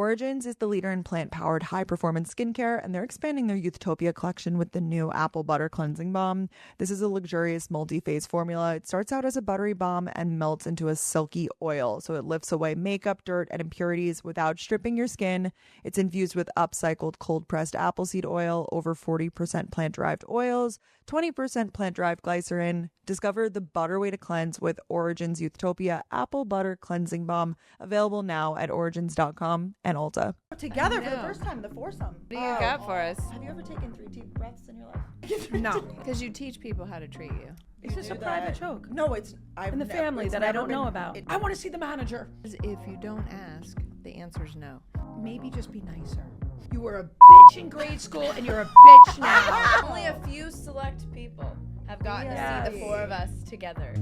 Origins is the leader in plant-powered high-performance skincare, and they're expanding their Youthtopia collection with the new Apple Butter Cleansing Balm. This is a luxurious multi-phase formula. It starts out as a buttery balm and melts into a silky oil, so it lifts away makeup, dirt, and impurities without stripping your skin. It's infused with upcycled cold-pressed apple seed oil, over 40% plant-derived oils, 20% plant-derived glycerin. Discover the butter way to cleanse with Origins Youthtopia Apple Butter Cleansing Balm, available now at origins.com and Ulta. Together for the first time, the foursome. What do you got for us? Have you ever taken 3 deep breaths in your life? No. Because you teach people how to treat you. Is this a private joke? No, it's In the family that I don't know about. I want to see the manager. If you don't ask, the answer's no. Maybe just be nicer. You were a bitch in grade school and you're a bitch now. Only a few select people have gotten to see the 4 of us together.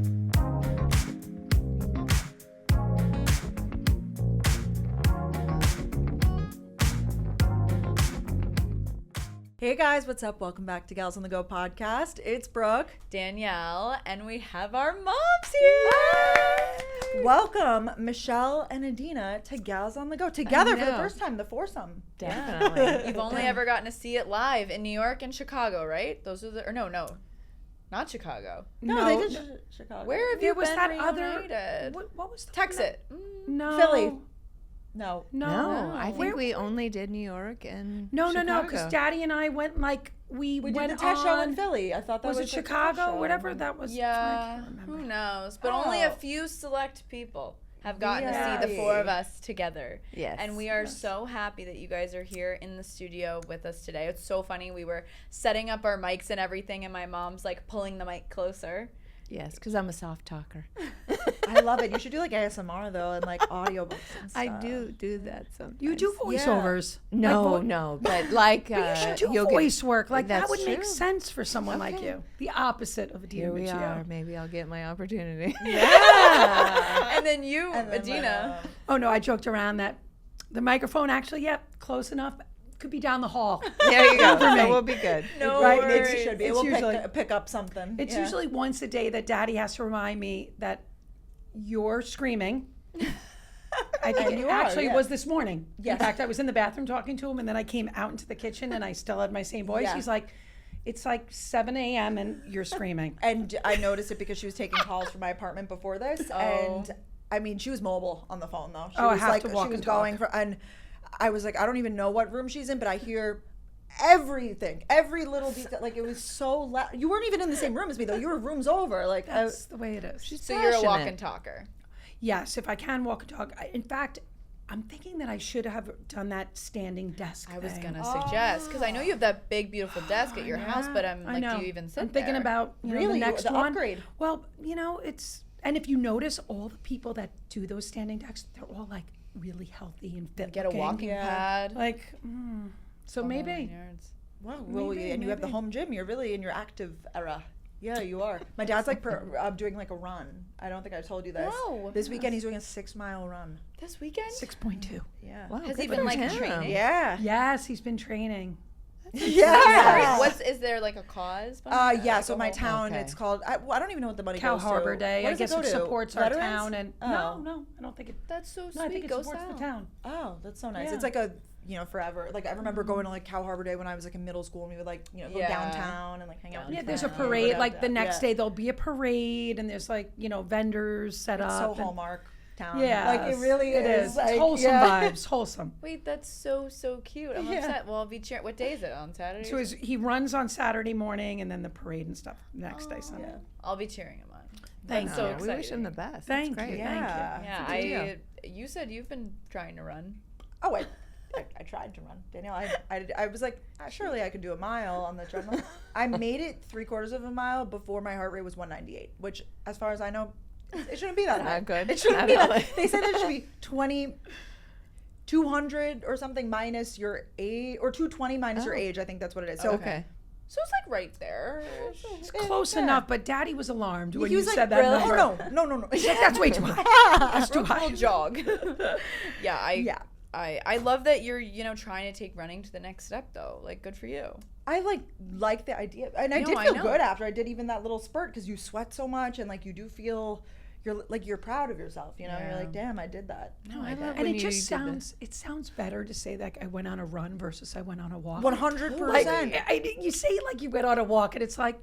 Hey guys, what's up? Welcome back to Gals on the Go podcast. It's Brooke, Danielle, and we have our moms here. Yay! Welcome Michelle and Adina to Gals on the Go together for the first time, the foursome. Definitely. You've only ever gotten to see it live in New York and Chicago, right? Those are the, or no, not Chicago. No, they did Chicago. Where have you was been that reunited? other? What was the Text one it. No. Philly. No. No, I think we only did New York and No, Chicago. because Daddy and I went we We went did the test show in on. Philly. I thought that was Was it the test Chicago? show. Whatever that was. I Yeah, can't remember. who knows? But only a few select people have gotten to see the 4 of us together. Yes. And we are so happy that you guys are here in the studio with us today. It's so funny. We were setting up our mics and everything, and my mom's like pulling the mic closer. Yes, because I'm a soft talker. I love it. You should do like ASMR though and like audiobooks and stuff. I do that sometimes. You do voiceovers. No, but like But you should do you'll voice work. Like that That's would make true. sense for someone like you. The opposite of Adina Here we Michio. are. Maybe I'll get my opportunity. Yeah. And then you, And then Adina. Oh no, I joked around that the microphone actually, close enough. Could be down the hall. There you go. For me. So we'll be good. No Right, worries. It should be. It It's will usually- pick up something. It's Yeah. usually once a day that Daddy has to remind me that you're screaming. I think And it you are, actually yeah. was this morning. In Yes. fact, I was in the bathroom talking to him, and then I came out into the kitchen, and I still had my same voice. Yeah. He's like, "It's like 7 a.m. and you're screaming." And I noticed it because she was taking calls from my apartment before this. And I mean, she was mobile on the phone though. She Oh, I was have like, to walk she was and talk. going for, and I was like, I don't even know what room she's in, but I hear everything, every little detail. Like it was so loud. You weren't even in the same room as me though. You were rooms over. Like That's the way it is. So you're a walk passionate. and talker. Yes, if I can walk and talk. In fact, I'm thinking that I should have done that standing desk I was thing. gonna suggest because I know you have that big, beautiful desk at your house, but I'm I like, know. do you even sit I'm thinking there? about Really? the next The one. upgrade. Well, it's and if you notice, all the people that do those standing desks, they're all like really healthy and fit. Get a looking. walking pad. Like, so Whole maybe. 9 yards. wow, Maybe, and you have the maybe. home gym. You're really in your active era. Yeah, you are. My dad's like doing like a run. I don't think I told you this. No. This weekend he's doing a 6-mile run. This weekend? 6.2. Yeah. Wow, Has good he for been like him. training? Yeah. Yes, he's been training. Yeah. Is there like a cause? behind that? Yeah. Like So a my whole- town, Okay. it's called. I don't even know what the money Cow goes to. Harbor Day. What I does guess it go it to? supports our Veterans? town. And Oh. no, I don't think it. That's so sweet. No, I think it Go supports South. the town. Oh, that's so nice. Yeah. It's like a forever. Like I remember going to like Cow Harbor Day when I was like in middle school, and we would like go Yeah. downtown and like hang out. Yeah, and there's a go parade. down- Like the next yeah. day, there'll be a parade, and there's like vendors set It's up. so and- Hallmark town. Yeah, like it really is. It's Like, wholesome yeah. vibes. Wholesome. Wait, that's so cute. I'm Yeah. upset. Well, I'll be cheering. What day is it? On Saturday? So he runs on Saturday morning, and then the parade and stuff next day Sunday. Yeah. I'll be cheering him on. Thank That's so you. exciting. We wish him the best. Thank That's you. great. Yeah. Yeah, you said you've been trying to run. Oh, I tried to run, Danielle. I was like, surely I could do a mile on the treadmill. I made it 3/4 of a mile before my heart rate was 198, which, as far as I know, it shouldn't be that high. Not good. It shouldn't At be all. that. They said there should be 200 or something minus your age, or 220 minus your age. I think that's what it is. So Okay. So it's like right there. It's close enough, but Daddy was alarmed when he you was said like, that really? number. Oh, no. He's like, that's way too high. That's too Brooke high. will jog. Yeah, Yeah. I love that you're trying to take running to the next step though. Like, good for you. I like the idea, and I No, did I feel know. good after I did even that little spurt because you sweat so much and like you do feel, you're proud of yourself, you know. You're like, damn, I did that. No, I love And when it you just did this. sounds better to say that I went on a run versus I went on a walk. 100%. Like, you say like you went on a walk, and it's like,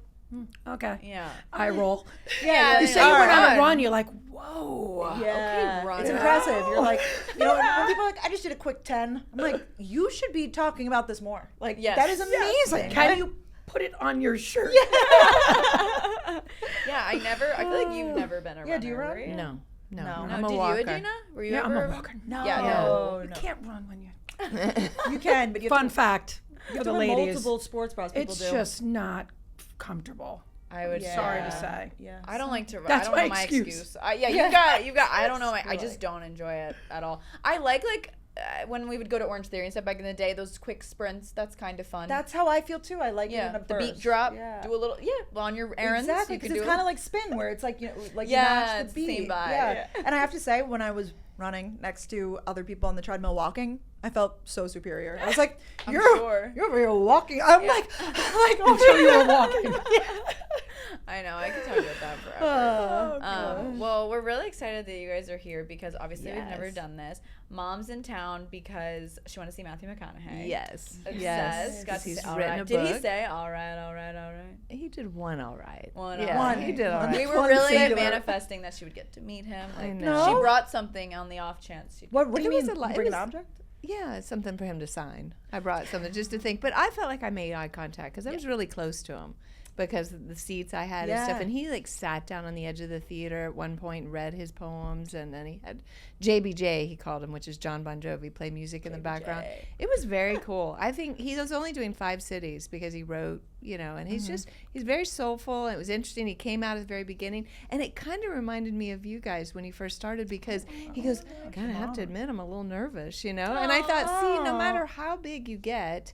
okay, Yeah. eye roll. Yeah. You say you went on a run, you're like, whoa. Yeah, Okay, it's runner. impressive. You're like, you know, when people are like, I just did a quick 10. I'm like, you should be talking about this more. Like, Yes. that is amazing. Can you put it on your shirt? Yeah, I feel like you've never been a runner. Yeah, do you run? right? No. No. No, I'm a did walker. you, Adina? Were you Yeah, I'm ever? a walker. No, Yeah, no. you can't run when you. You can, but you have Fun fact to, for the run ladies, multiple sports bras people it's do. just not comfortable. I would. Sorry to yeah. say. Yeah. I don't like to run. That's I don't my know my excuse. excuse. You got. I don't know. I just don't enjoy it at all. I like when we would go to Orange Theory and stuff back in the day. Those quick sprints. That's kind of fun. That's how I feel too. I like it in a the burst. beat drop. Yeah. Do a little. Yeah. On your errands. Exactly, You because can it's do kind of like spin, where it's like, you know, like Yeah, you match it's the the beat. same vibe. Yeah. Yeah. And I have to say, when I was running next to other people on the treadmill walking, I felt so superior. I was like, I'm you're sure. you're over here walking. I'm like Until you were walking. I know. I could talk about that forever. Well, we're really excited that you guys are here because obviously we've never Yes. done this. Mom's in town because she wanted to see Matthew McConaughey. Yes. Obsessed. Yes. Got to He's say, all written right. a Did he book. say all right, all right, all right? He did one all right. One Yeah, all he right. did all right. We were One really singular. manifesting that she would get to meet him. Like, know. she brought something on the off chance. She'd what do It you was mean? a lot- it Bring an was- object? Yeah, it's something for him to sign. I brought something just to think, but I felt like I made eye contact because I was really close to him because of the seats I had and stuff. Yeah. And he like sat down on the edge of the theater at one point and read his poems. And then he had JBJ, he called him, which is John Bon Jovi, play music in the background. It was very cool. I think he was only doing 5 cities because he wrote, you know, and he's he's very soulful. And it was interesting. He came out at the very beginning. And it kind of reminded me of you guys when he first started because he goes, I kind of have to admit, I'm a little nervous, you know? And I thought, see, no matter how big you get,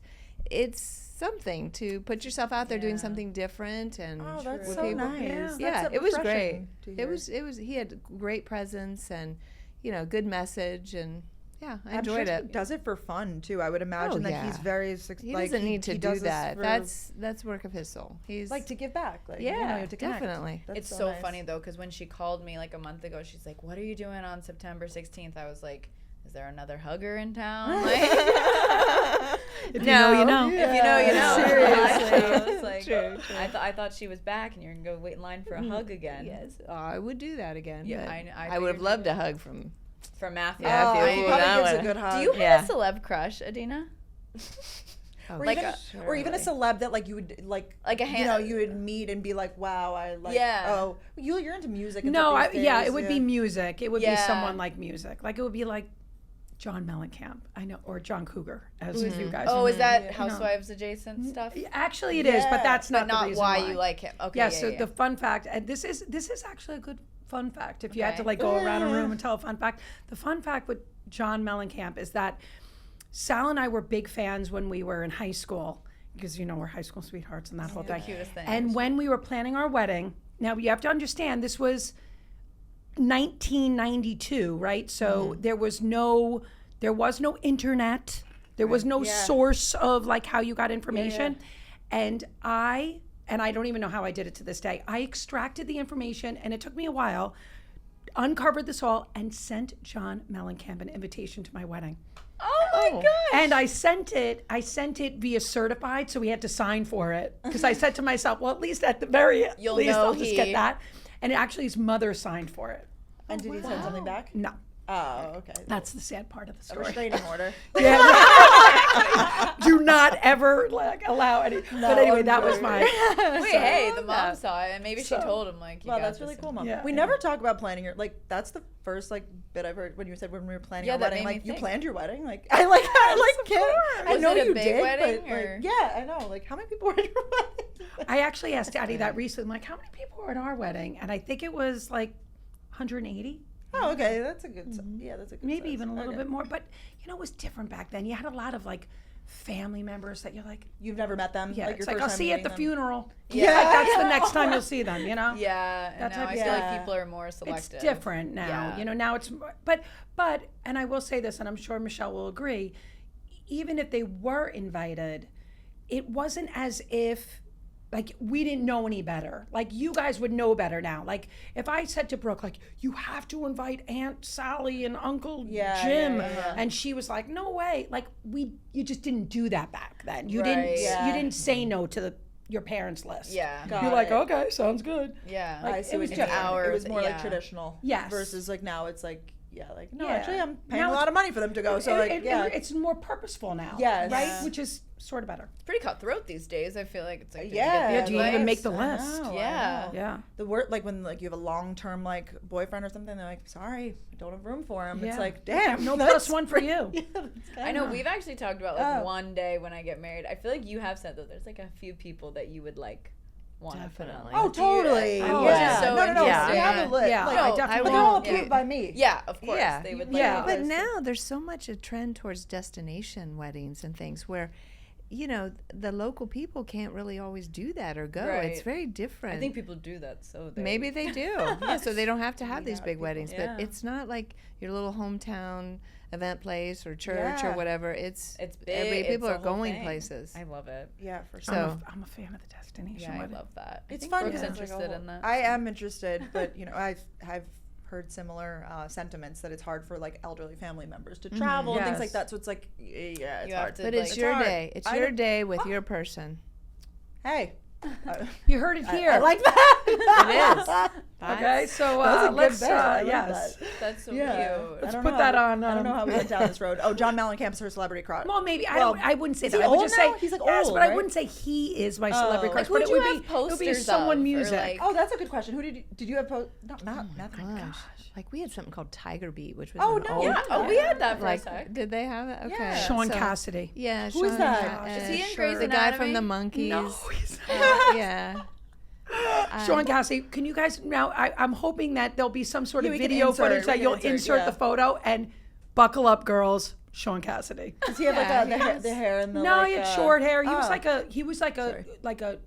it's something to put yourself out there doing something different and Oh, that's with so people. nice. Yeah, That's it was great. refreshing to It hear. was he had great presence and, you know, good message and yeah, I I'm sure enjoyed he it. does it for fun too. I would imagine that he's yeah. very He like doesn't need to he do does this that. for, That's work of his soul. He's like to give back. Like, yeah, you know, to connect. definitely. That's It's so nice. funny though, because when she called me like a month ago, she's like, "What are you doing on September 16th?" I was like, "Is there another hugger in town?" Like, If you know, you know. if you know, you know. Seriously. I was like, True. I thought she was back, and you're gonna go wait in line for a hug again. Yes, I would do that again. Yeah, but I I would have figured loved you a hug from. From Matthew. Yeah, Oh, if he you- probably that gives a one. good hug. Do you Yeah. have a celeb crush, Adina? or like even, a- or even a celeb that like you would like Like a you know, you would meet and be like, wow, I like. Yeah. Oh, you're into music. And No, stuff these yeah, days, it would be music. It would be Yeah. someone like music. Like it would be like John Mellencamp, I know, or John Cougar, as you guys. Oh, know. is that Yeah. Housewives adjacent stuff? Actually, it is, but Yeah. that's But not the not reason why you like him. Okay. Yeah. Yeah, So yeah. the fun fact, and this is actually a good fun fact. If you had to Okay. like go around a room and tell a fun fact, the fun fact with John Mellencamp is that Sal and I were big fans when we were in high school because you know we're high school sweethearts and that whole thing. cutest thing. And when we were planning our wedding, now you have to understand this was 1992, right? So there was no internet. There was no source of like how you got information. And I don't even know how I did it to this day. I extracted the information and it took me a while, uncovered this all and sent John Mellencamp an invitation to my wedding. oh my god. And I sent it via certified, so we had to sign for it. Because I said to myself, well, at least at the very You'll least know I'll just he- get that. And actually his mother signed for it. And did he send something back? No. Oh, okay. That's the sad part of the A story. restraining order. Do not ever like allow any. But anyway, that was my. Wait, hey, the mom saw it, and maybe she told him like, you Wow, got that's this really and- cool, Mom. Yeah. We never talk about planning your like. That's the first like bit I've heard when you said when we were planning Yeah, our that wedding. made me Like you think. planned your wedding. Like I can't. I Was know it a you big did, wedding, but or- like yeah, I know. Like how many people were at your wedding? I actually asked Daddy that recently. I'm like, how many people were at our wedding? And I think it was like 180. Oh, okay, that's a good. Yeah, that's a good. Maybe size. even a little Okay. bit more. But you know, it was different back then. You had a lot of like family members that you're like, You've never met them. yeah, like, it's your like first I'll time see you at meeting the them. funeral. Yeah. Yeah, like, that's the next time you'll see them. You know. Yeah, and That now type I of- feel like Yeah. people are more selective. It's different now. Yeah. You know, now it's but and I will say this, and I'm sure Michelle will agree, even if they were invited, it wasn't as if like we didn't know any better. Like you guys would know better now. Like if I said to Brooke, like, you have to invite Aunt Sally and Uncle Jim, and she was like, no way. Like you just didn't do that back then. You didn't say no to your parents' list. Yeah. You're like, okay, sounds good. Yeah. I see it was what you mean. hours, It was more like traditional. Yes. Versus like now it's like, no, Yeah. actually I'm paying Now a lot of money for them to go. So it's more purposeful now. Yes. Right? Yeah. Which is sort of better. It's pretty cutthroat these days. I feel like it's like, Do you even make the list? Yeah. Yeah. The word, like when like you have a long-term like boyfriend or something, they're like, sorry, I don't have room for him. Yeah. It's like, damn, No plus one for you. I know we've actually talked about like one day when I get married. I feel like you have said that there's like a few people that you would like want to put on. Like, Oh, totally. Oh, Which yeah. is so No. interesting. We have a list. Yeah, Like, I No, definitely but they're all won't. approved by me. Yeah, of course. Yeah. They would Yeah. like But those. now there's so much a trend towards destination weddings and things where, you know, the local people can't really always do that or go. Right. It's very different. I think people do that, so Maybe they do. Yeah, so they don't have to have these big weddings. Yeah. But it's not like your little hometown event place or church or Yeah. whatever. It's big. people It's are a whole going thing. places. I love it. Yeah, for sure. So I'm a fan of the destination Yeah, I wedding. love that. It's I think fun. Brooke's Yeah. It's like interested in that. I am interested, but you know, I've heard similar sentiments that it's hard for like elderly family members to travel and things Yes. like that. So it's like, yeah, it's You have hard. to, but like, it's it's your hard. day. It's I your don't- day with your person. Hey, You heard it here. I like that. It is. Okay, so That was a good let's bit. I like yes. that. That's so Yeah. cute. I don't put know that how on, I don't know how we went down this road. Oh, John Mellencamp's her celebrity crush. Well, maybe Well, I wouldn't say is that. he I would old just now? say He's, like, yes, old, but I right? wouldn't say he is my celebrity crush. Like, but who'd it would you be have it would be posters someone of, or, music. like- Oh, that's a good question. Who did you have post? Not Matthew. Gosh. Like we had something called Tiger Beat, which was Oh, an no, old, Yeah. Oh, we had that for a like sec. did they have it? Okay. Yeah. Sean So- Cassidy. Yeah, Who is Sean that? Ca- Is he in sure. Grey's The guy from Anatomy? the Monkeys. No, he's Yeah. Sean Cassidy, can you guys now? I'm hoping that there'll be some sort of we can video insert- footage we that can you'll insert, insert yeah. the photo and buckle up, girls. Sean Cassidy. Does he have like the hair and the No, like, he had short hair. He was oh. like a Sorry. like a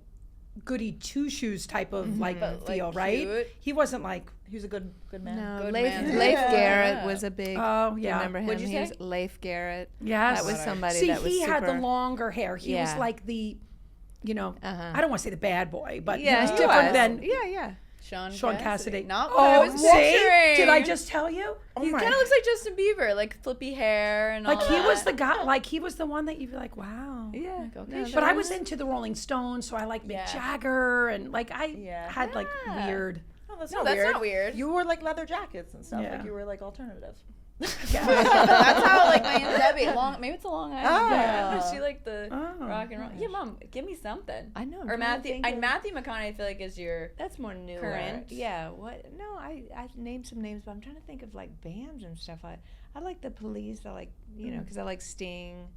goody two shoes type of like But, feel, like, right? cute. He wasn't like He was a good man. No, Good Leif, man. Leif Yeah. Garrett was a big. Oh, yeah. Remember him? What'd you He was say? Leif Garrett. yes. That was somebody See, that was he had the super- longer hair. He was Yeah. like the, you know, Uh-huh. I don't want to say the bad boy, but Yeah, he was he different was. than Yeah. Sean Cassidy. Not what I was see? picturing. Did I just tell you? He kind of looks like Justin Bieber, like flippy hair and all Like he that. was the guy. Like he was the one that you'd be like, wow. Yeah. okay, But I was into the Rolling Stones, so I like Mick Yeah. Jagger, and like I had like Yeah. weird. Oh, that's No, not that's weird. not weird. You wore like leather jackets and stuff. Yeah. Like you were like alternative. That's how like my Aunt Debbie, maybe it's a Long Island. Oh. She like the Oh, rock and roll. Yeah, Mom, give me something. I know. I'm Or trying to Matthew, think and of- Matthew McConaughey, I feel like is your. That's more newer. Current. Yeah. What? No, I named some names, but I'm trying to think of like bands and stuff. I like the Police. I like because I like Sting.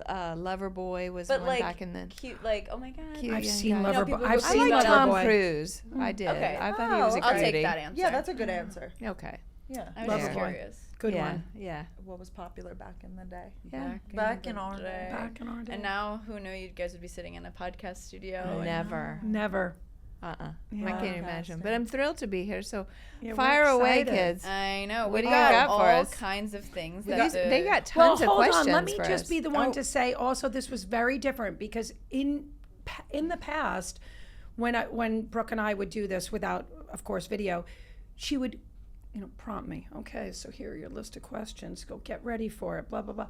Loverboy was But one like back in the. cute, like oh my god. Cute I've young seen guy. know, Loverboy. people I've go, I seen like Tom Loverboy. Cruise. I did. Okay. I thought he was a I'll cutie. take that answer. Yeah, that's a good answer. Okay. Yeah. I was just Loverboy. curious. Good yeah. one. Yeah. What was popular back in the day? Yeah. Back in our day. Back in our day. And now, who knew you guys would be sitting in a podcast studio? Never. Never. I Yeah. can't imagine. But I'm thrilled to be here. So Yeah, we're fire away, excited. kids. I know. What We do you got got for all us? kinds of things. They got Well, tons of hold questions on. Let me for just us. be the one to say also this was very different because in the past when Brooke and I would do this without, of course, video, she would, prompt me. Okay, so here are your list of questions. Go get ready for it. Blah blah blah.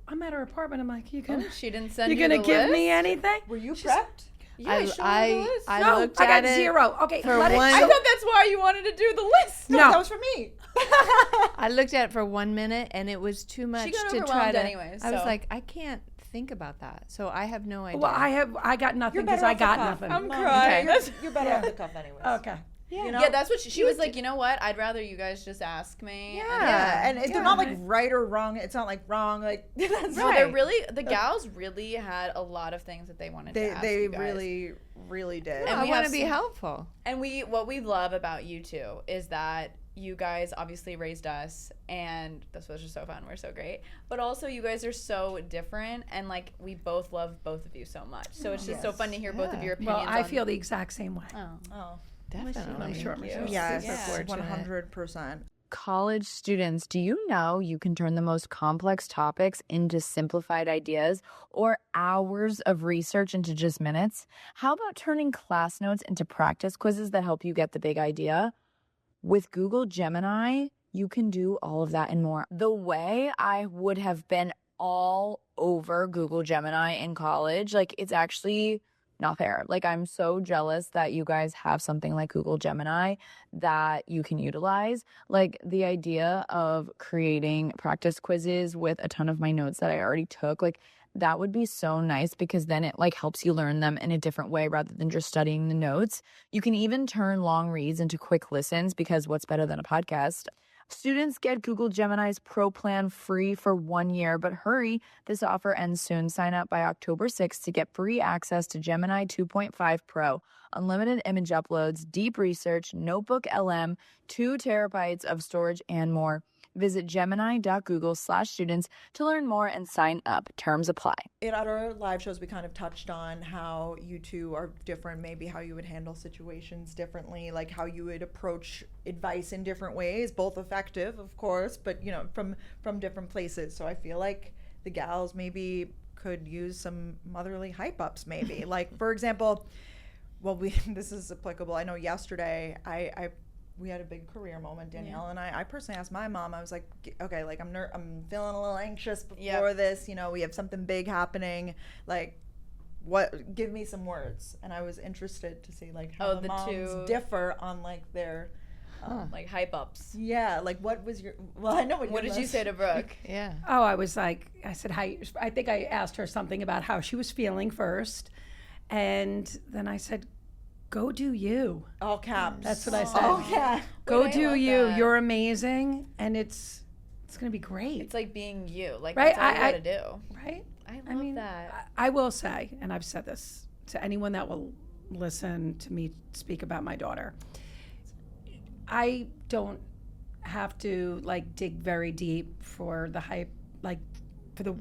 I'm at her apartment. I'm like, you gonna She didn't send you you gonna the give list? me anything? Were you prepped? Yeah, show me the list. I No, looked I got at it 0. Okay, for let it- one- I thought that's why you wanted to do the list. No. That was for me. I looked at it for 1 minute and it was too much got to try overwhelmed to. anyway, I was so. like, I can't think about that. So I have no idea. Well, I got nothing because better I off the got cuff. nothing. I'm crying. You're better off the cuff anyways. Okay. You know? Yeah, that's what she was like. You know what? I'd rather you guys just ask me. Yeah, and they're not like right or wrong. It's not like wrong. Like that's No, they're really the gals really had a lot of things that they wanted to ask they you guys. really did. And I we want have to be some- helpful. And what we love about you two is that you guys obviously raised us, and this was just so fun. We're so great, but also you guys are so different, and like we both love both of you so much. So it's just so fun to hear both of your opinions. Well, I on- feel the exact same way. Oh. Oh. Definitely. I'm sure. Yes, Super fortunate. 100%. college students, do you know you can turn the most complex topics into simplified ideas or hours of research into just minutes? How about turning class notes into practice quizzes that help you get the big idea? With Google Gemini, you can do all of that and more. The way I would have been all over Google Gemini in college, like, it's actually not fair. Like, I'm so jealous that you guys have something like Google Gemini that you can utilize. Like, the idea of creating practice quizzes with a ton of my notes that I already took, like, that would be so nice because then it like helps you learn them in a different way rather than just studying the notes. You can even turn long reads into quick listens because what's better than a podcast? Students get Google Gemini's Pro Plan free for 1 year, but hurry, this offer ends soon. Sign up by October 6th to get free access to Gemini 2.5 Pro, unlimited image uploads, deep research, notebook LM, 2 terabytes of storage, and more. Visit gemini.google/students to learn more and sign up. Terms apply. At our live shows, we kind of touched on how you two are different, maybe how you would handle situations differently, like how you would approach advice in different ways, both effective, of course, but, you know, from different places. So I feel like the gals maybe could use some motherly hype ups, maybe. Like, for example, well, this is applicable. I know yesterday we had a big career moment, Danielle and I personally asked my mom, I was like, okay, like I'm feeling a little anxious before this, you know, we have something big happening, like, give me some words. And I was interested to see like how the moms differ on like their like hype ups. Yeah, like what was your, well, I know what did you say to Brooke? Yeah. Oh, I said, hi. I think I asked her something about how she was feeling first. And then I said, go do you. All caps. That's what I said. Oh, yeah. Go do you. That. You're amazing. And it's going to be great. It's like being you. Like, right? That's all you got to do. Right? I love that. I will say, and I've said this to anyone that will listen to me speak about my daughter, I don't have to, like, dig very deep for the hype, like, for the,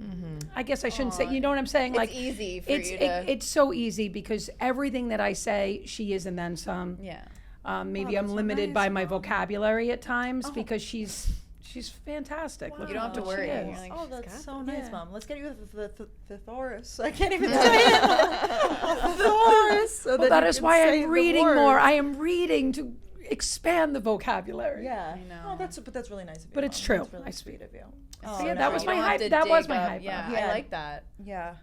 I guess I shouldn't say, you know what I'm saying? It's like, easy for you to. It's so easy because everything that I say, she is and then some. Yeah. Maybe I'm limited by my vocabulary at times because she's fantastic. Wow. You don't have to worry. Like, oh, that's so nice, Mom. Let's get you the thesaurus. I can't even say it. Thesaurus. So well, that is why I'm reading more. I am reading to expand the vocabulary. Yeah, I know. Oh, that's really nice of you. But it's true. It's really sweet of you. Oh, yeah, that was my hype. That was my hype. Yeah, I like that. Yeah.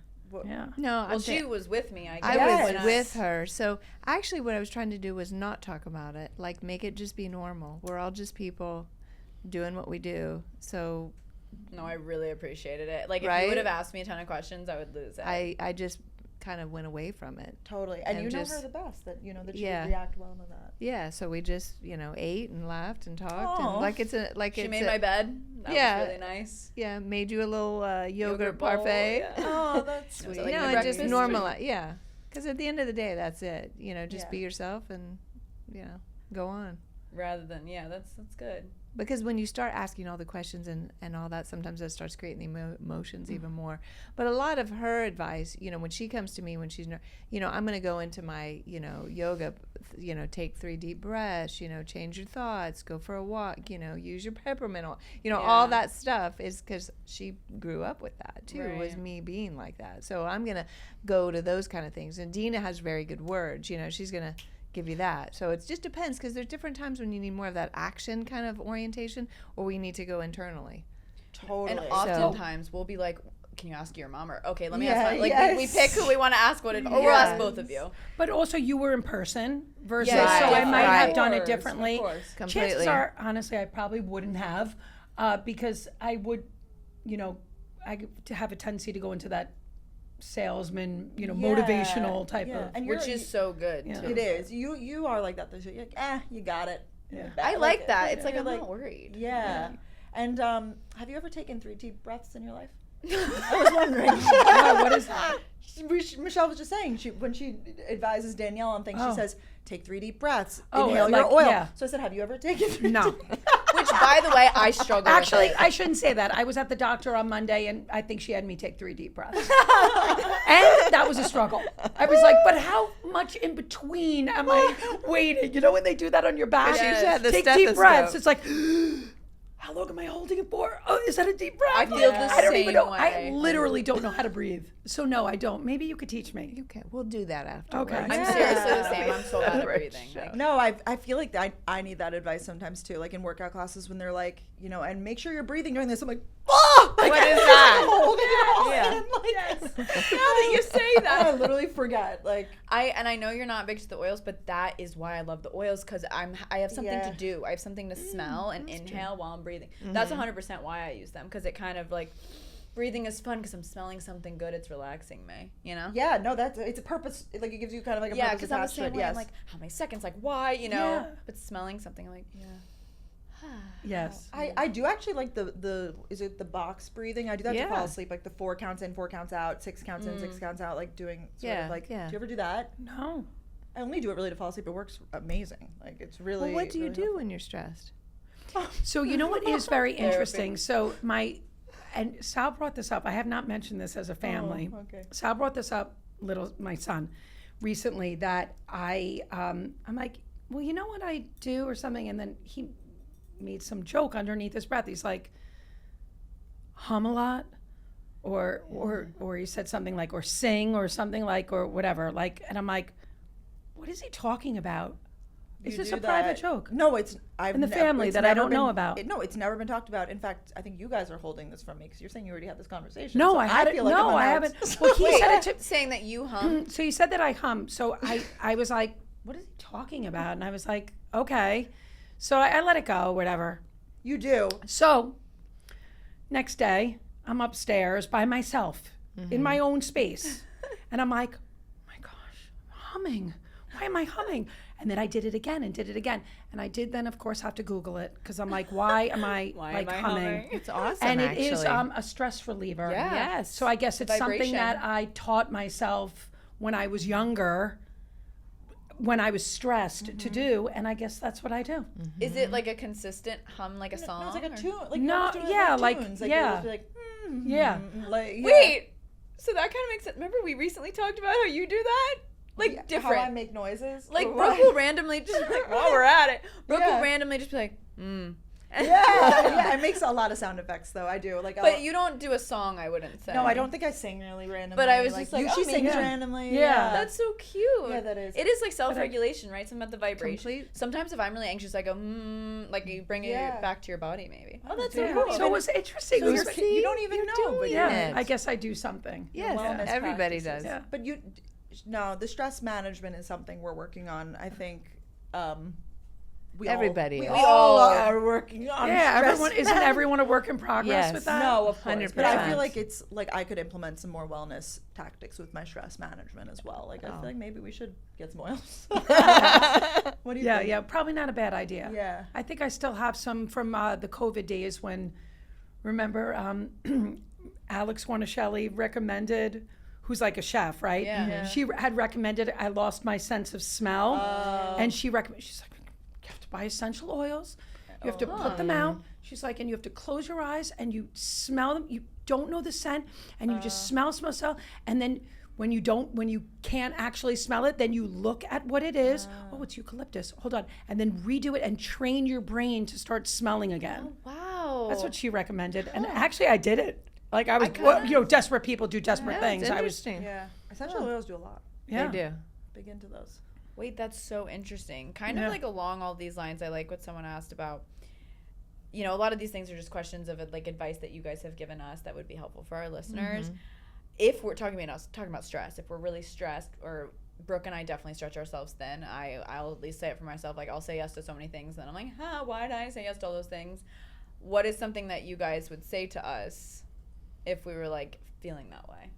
Yeah. No, well, she was with me. I was with her. So actually, what I was trying to do was not talk about it. Like, make it just be normal. We're all just people doing what we do. So. No, I really appreciated it. Like, if right? you would have asked me a ton of questions, I would lose it. I just kind of went away from it. Totally. And you know her the best, that you know that she would react well to that. Yeah, so we just, ate and laughed and talked and she made my bed. That was really nice. Yeah, made you a little yogurt parfait. Yeah. Oh, that's sweet. Like and just normalize. Yeah. Cuz at the end of the day, that's it. Just be yourself and go on. Rather than that's good. Because when you start asking all the questions and all that, sometimes that starts creating the emotions even more. But a lot of her advice, when she comes to me, when she's, I'm going to go into my, yoga, take 3 deep breaths, change your thoughts, go for a walk, use your peppermint oil, all that stuff is because she grew up with that too, was me being like that. So I'm going to go to those kind of things. And Dina has very good words, she's going to give you that. So it just depends because there's different times when you need more of that action kind of orientation or we need to go internally. Totally. And oftentimes we'll be like, can you ask your mom? Or, okay, let me ask my, we pick who we want to ask or we'll ask both of you. But also you were in person versus, so I might have done it differently. Of course. Completely. Chances are, honestly, I probably wouldn't have because I would, I have a tendency to go into that salesman, motivational type of, and which is so good too. It is. You are like that. You're like, you got it. Yeah. I like that. It's like I'm not worried. Yeah. And have you ever taken 3 deep breaths in your life? I was wondering. What is that? Michelle was just saying when she advises Danielle on things, she says, take 3 deep breaths, Oh, inhale like, your oil. yeah. So I said, have you ever taken 3 No. Which, by the way, I struggle Actually, with it. I shouldn't say that. I was at the doctor on Monday, and I think she had me take 3 deep breaths. And that was a struggle. I was like, but how much in between am I waiting? When they do that on your back? Yes. Take deep breaths. It's like, how long am I holding it for? Oh, is that a deep breath? I feel the I don't even same know. way. I literally don't know how to breathe. So no, I don't. Maybe you could teach me. Okay, we'll do that after. Okay. I'm seriously the same. I'm so bad at breathing. Like, No, I feel like I need that advice sometimes too. Like in workout classes when they're like, and make sure you're breathing during this. I'm like, like, what is that? I'm holding it all Yeah. in, like, Now that you say that, I literally forget. Like, I know you're not big to the oils, but that is why I love the oils, because I have something to do. I have something to smell and inhale while I'm breathing. That's 100% why I use them, because it kind of like breathing is fun because I'm smelling something good. It's relaxing me, Yeah, no, it's a purpose. Like it gives you kind of like a yeah, purpose because I'm the attached to same it. way. Yes. I'm like, how many seconds? Like, why? Yeah. But smelling something, I'm like, yeah. Yes. I do actually like the is it the box breathing? I do that to fall asleep, like the 4 counts in, 4 counts out, 6 counts in, 6 counts out, like doing sort of like. Yeah. Do you ever do that? No. I only do it really to fall asleep. It works amazing. Like it's really. Well, what do you really do when you're stressed? So you know what is very interesting? So and Sal brought this up. I have not mentioned this as a family. Oh, okay. Sal brought this up, my son, recently, that I'm like, well, you know what I do or something, and then he made some joke underneath his breath. He's like, hum a lot, or he said something like, or sing or something like, or whatever. Like, and I'm like, what is he talking about? Is this a private joke? No, it's in the family that I don't know about. No, it's never been talked about. In fact, I think you guys are holding this from me because you're saying you already had this conversation. No, so I had it. feel like No, I'm on I notes. haven't. Well, he said it to. Saying that you hum. So he said that I hum. So I was like, what is he talking about? And I was like, okay. So I let it go, whatever. You do. So next day, I'm upstairs by myself in my own space. And I'm like, oh my gosh, I'm humming. Why am I humming? And then I did it again and did it again. And I did then, of course, have to Google it because I'm like, why am I humming? It's awesome, And it actually. is a stress reliever. Yeah. Yes. So I guess it's something vibration. that I taught myself when I was younger, when I was stressed to do, and I guess that's what I do. Is it like a consistent hum, like a song? No, it's like a or- tune. Like No, you're doing it yeah, like like, tunes. Like, yeah. you'll just be like, Yeah. like yeah. Wait, so that kind of makes sense. Remember we recently talked about how you do that? Like Yeah, different. How I make noises. Like Or Brooke what? will randomly just like while we're at it, Brooke Yeah. will randomly just be like, Yeah, it makes a lot of sound effects though. I do. Like, But you don't do a song, I wouldn't say. No, I don't think I sing really randomly. But I was just like, she oh, sings maybe. randomly. Yeah. That's so cute. Yeah, that is. It is like self-regulation, right? Something about the vibration. Complete. Sometimes if I'm really anxious, I go, like you bring Yeah. it back to your body, maybe. Oh, that's Yeah. so cool. So it was interesting. It was, You don't even know, but yeah, it. I guess I do something. Yes, wellness everybody practices. does. Yeah. But no, the stress management is something we're working on. I think Everybody we is. all are working on. Yeah, stress everyone isn't everyone a work in progress Yes. with that? No, of course. But I 100%. feel like it's like I could implement some more wellness tactics with my stress management as well. Like I feel like maybe we should get some oils. What do you think? Yeah, probably not a bad idea. Yeah. I think I still have some from the COVID days when, remember, Alex Guarnaschelli recommended, who's like a chef, right? Yeah. Yeah. She had recommended I lost my sense of smell, Oh. and she's like, you have to buy essential oils, you have to put them out. She's like, and you have to close your eyes and you smell them. You don't know the scent, and you just smell, and then when you can't actually smell it, then you look at what it is. Oh, it's eucalyptus. Hold on, and then redo it and train your brain to start smelling again. Wow. That's what she recommended, and actually I did it. Like I was, desperate people do desperate things. It's I was, interesting. Yeah. Essential oils do a lot. yeah. They do. Big into those. Wait, that's so interesting. Kind of like along all these lines, I like what someone asked about. A lot of these things are just questions of like advice that you guys have given us that would be helpful for our listeners. If we're talking about stress, if we're really stressed, or Brooke and I definitely stretch ourselves thin. I'll at least say it for myself. Like I'll say yes to so many things, and I'm like, why did I say yes to all those things? What is something that you guys would say to us if we were like feeling that way?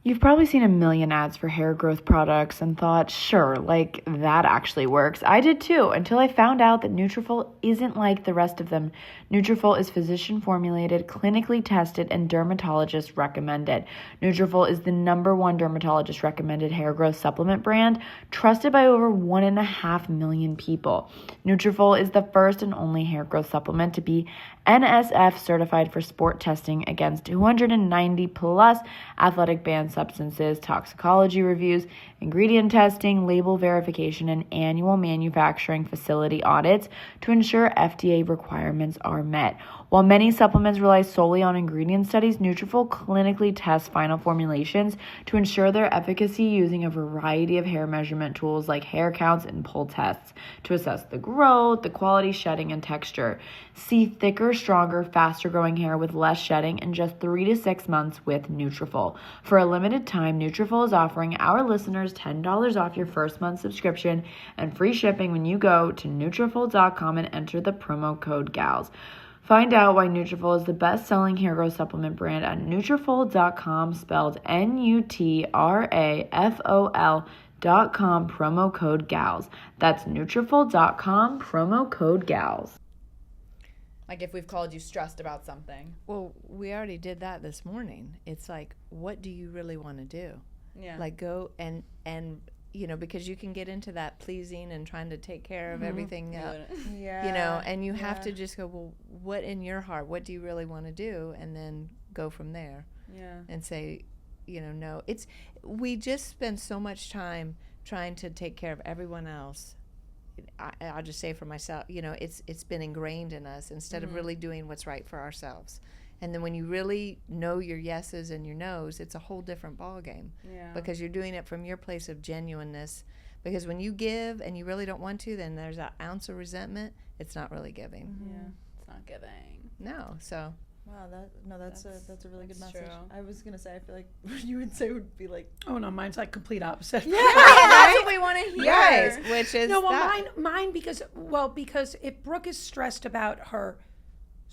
You've probably seen a million ads for hair growth products and thought, sure, like that actually works. I did too, until I found out that Nutrafol isn't like the rest of them. Nutrafol is physician formulated, clinically tested, and dermatologist recommended. Nutrafol is the #1 dermatologist recommended hair growth supplement brand, trusted by over 1.5 million people. Nutrafol is the first and only hair growth supplement to be NSF certified for sport testing against 290 plus athletic banned substances, toxicology reviews, ingredient testing, label verification, and annual manufacturing facility audits to ensure FDA requirements are met. While many supplements rely solely on ingredient studies, Nutrafol clinically tests final formulations to ensure their efficacy using a variety of hair measurement tools like hair counts and pull tests to assess the growth, the quality, shedding, and texture. See thicker, stronger, faster growing hair with less shedding in just 3 to 6 months with Nutrafol. For a limited time, Nutrafol is offering our listeners $10 off your first month subscription and free shipping when you go to Nutrafol.com and enter the promo code GALS. Find out why Nutrafol is the best-selling hair growth supplement brand at Nutrafol.com, spelled Nutrafol.com, promo code GALS. That's Nutrafol.com, promo code GALS. Like if we've called you stressed about something. Well, we already did that this morning. It's like, what do you really want to do? Yeah. Like go and you know, because you can get into that pleasing and trying to take care of everything, Yeah. you know, and you have to just go, well, what in your heart, what do you really want to do? And then go from there. Yeah. And say, you know, no. We just spend so much time trying to take care of everyone else. I'll just say for myself, you know, it's been ingrained in us instead of really doing what's right for ourselves. And then when you really know your yeses and your nos, it's a whole different ballgame. Yeah. Because you're doing it from your place of genuineness. Because when you give and you really don't want to, then there's an ounce of resentment. It's not really giving. Yeah. It's not giving. No. So. Wow, that's a really good message. true. I was gonna say, I feel like what you would say would be like, Oh no, mine's like complete opposite. That's what we want to hear. Yes, which is No, well, that. mine because if Brooke is stressed about her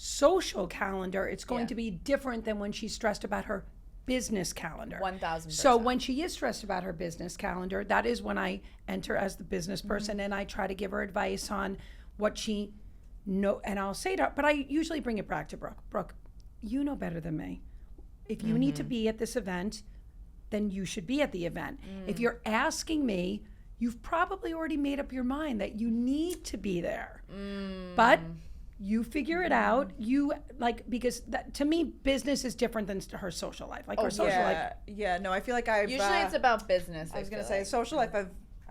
social calendar, it's going to be different than when she's stressed about her business calendar. 1000%. So when she is stressed about her business calendar, that is when I enter as the business person and I try to give her advice on what she know, and I'll say to her, but I usually bring it back to Brooke. Brooke, you know better than me. If you need to be at this event, then you should be at the event. If you're asking me, you've probably already made up your mind that you need to be there. But you figure it out. You because that, to me, business is different than her social life. Like her social life. Yeah, no, I feel like Usually it's about business. I was gonna say social life.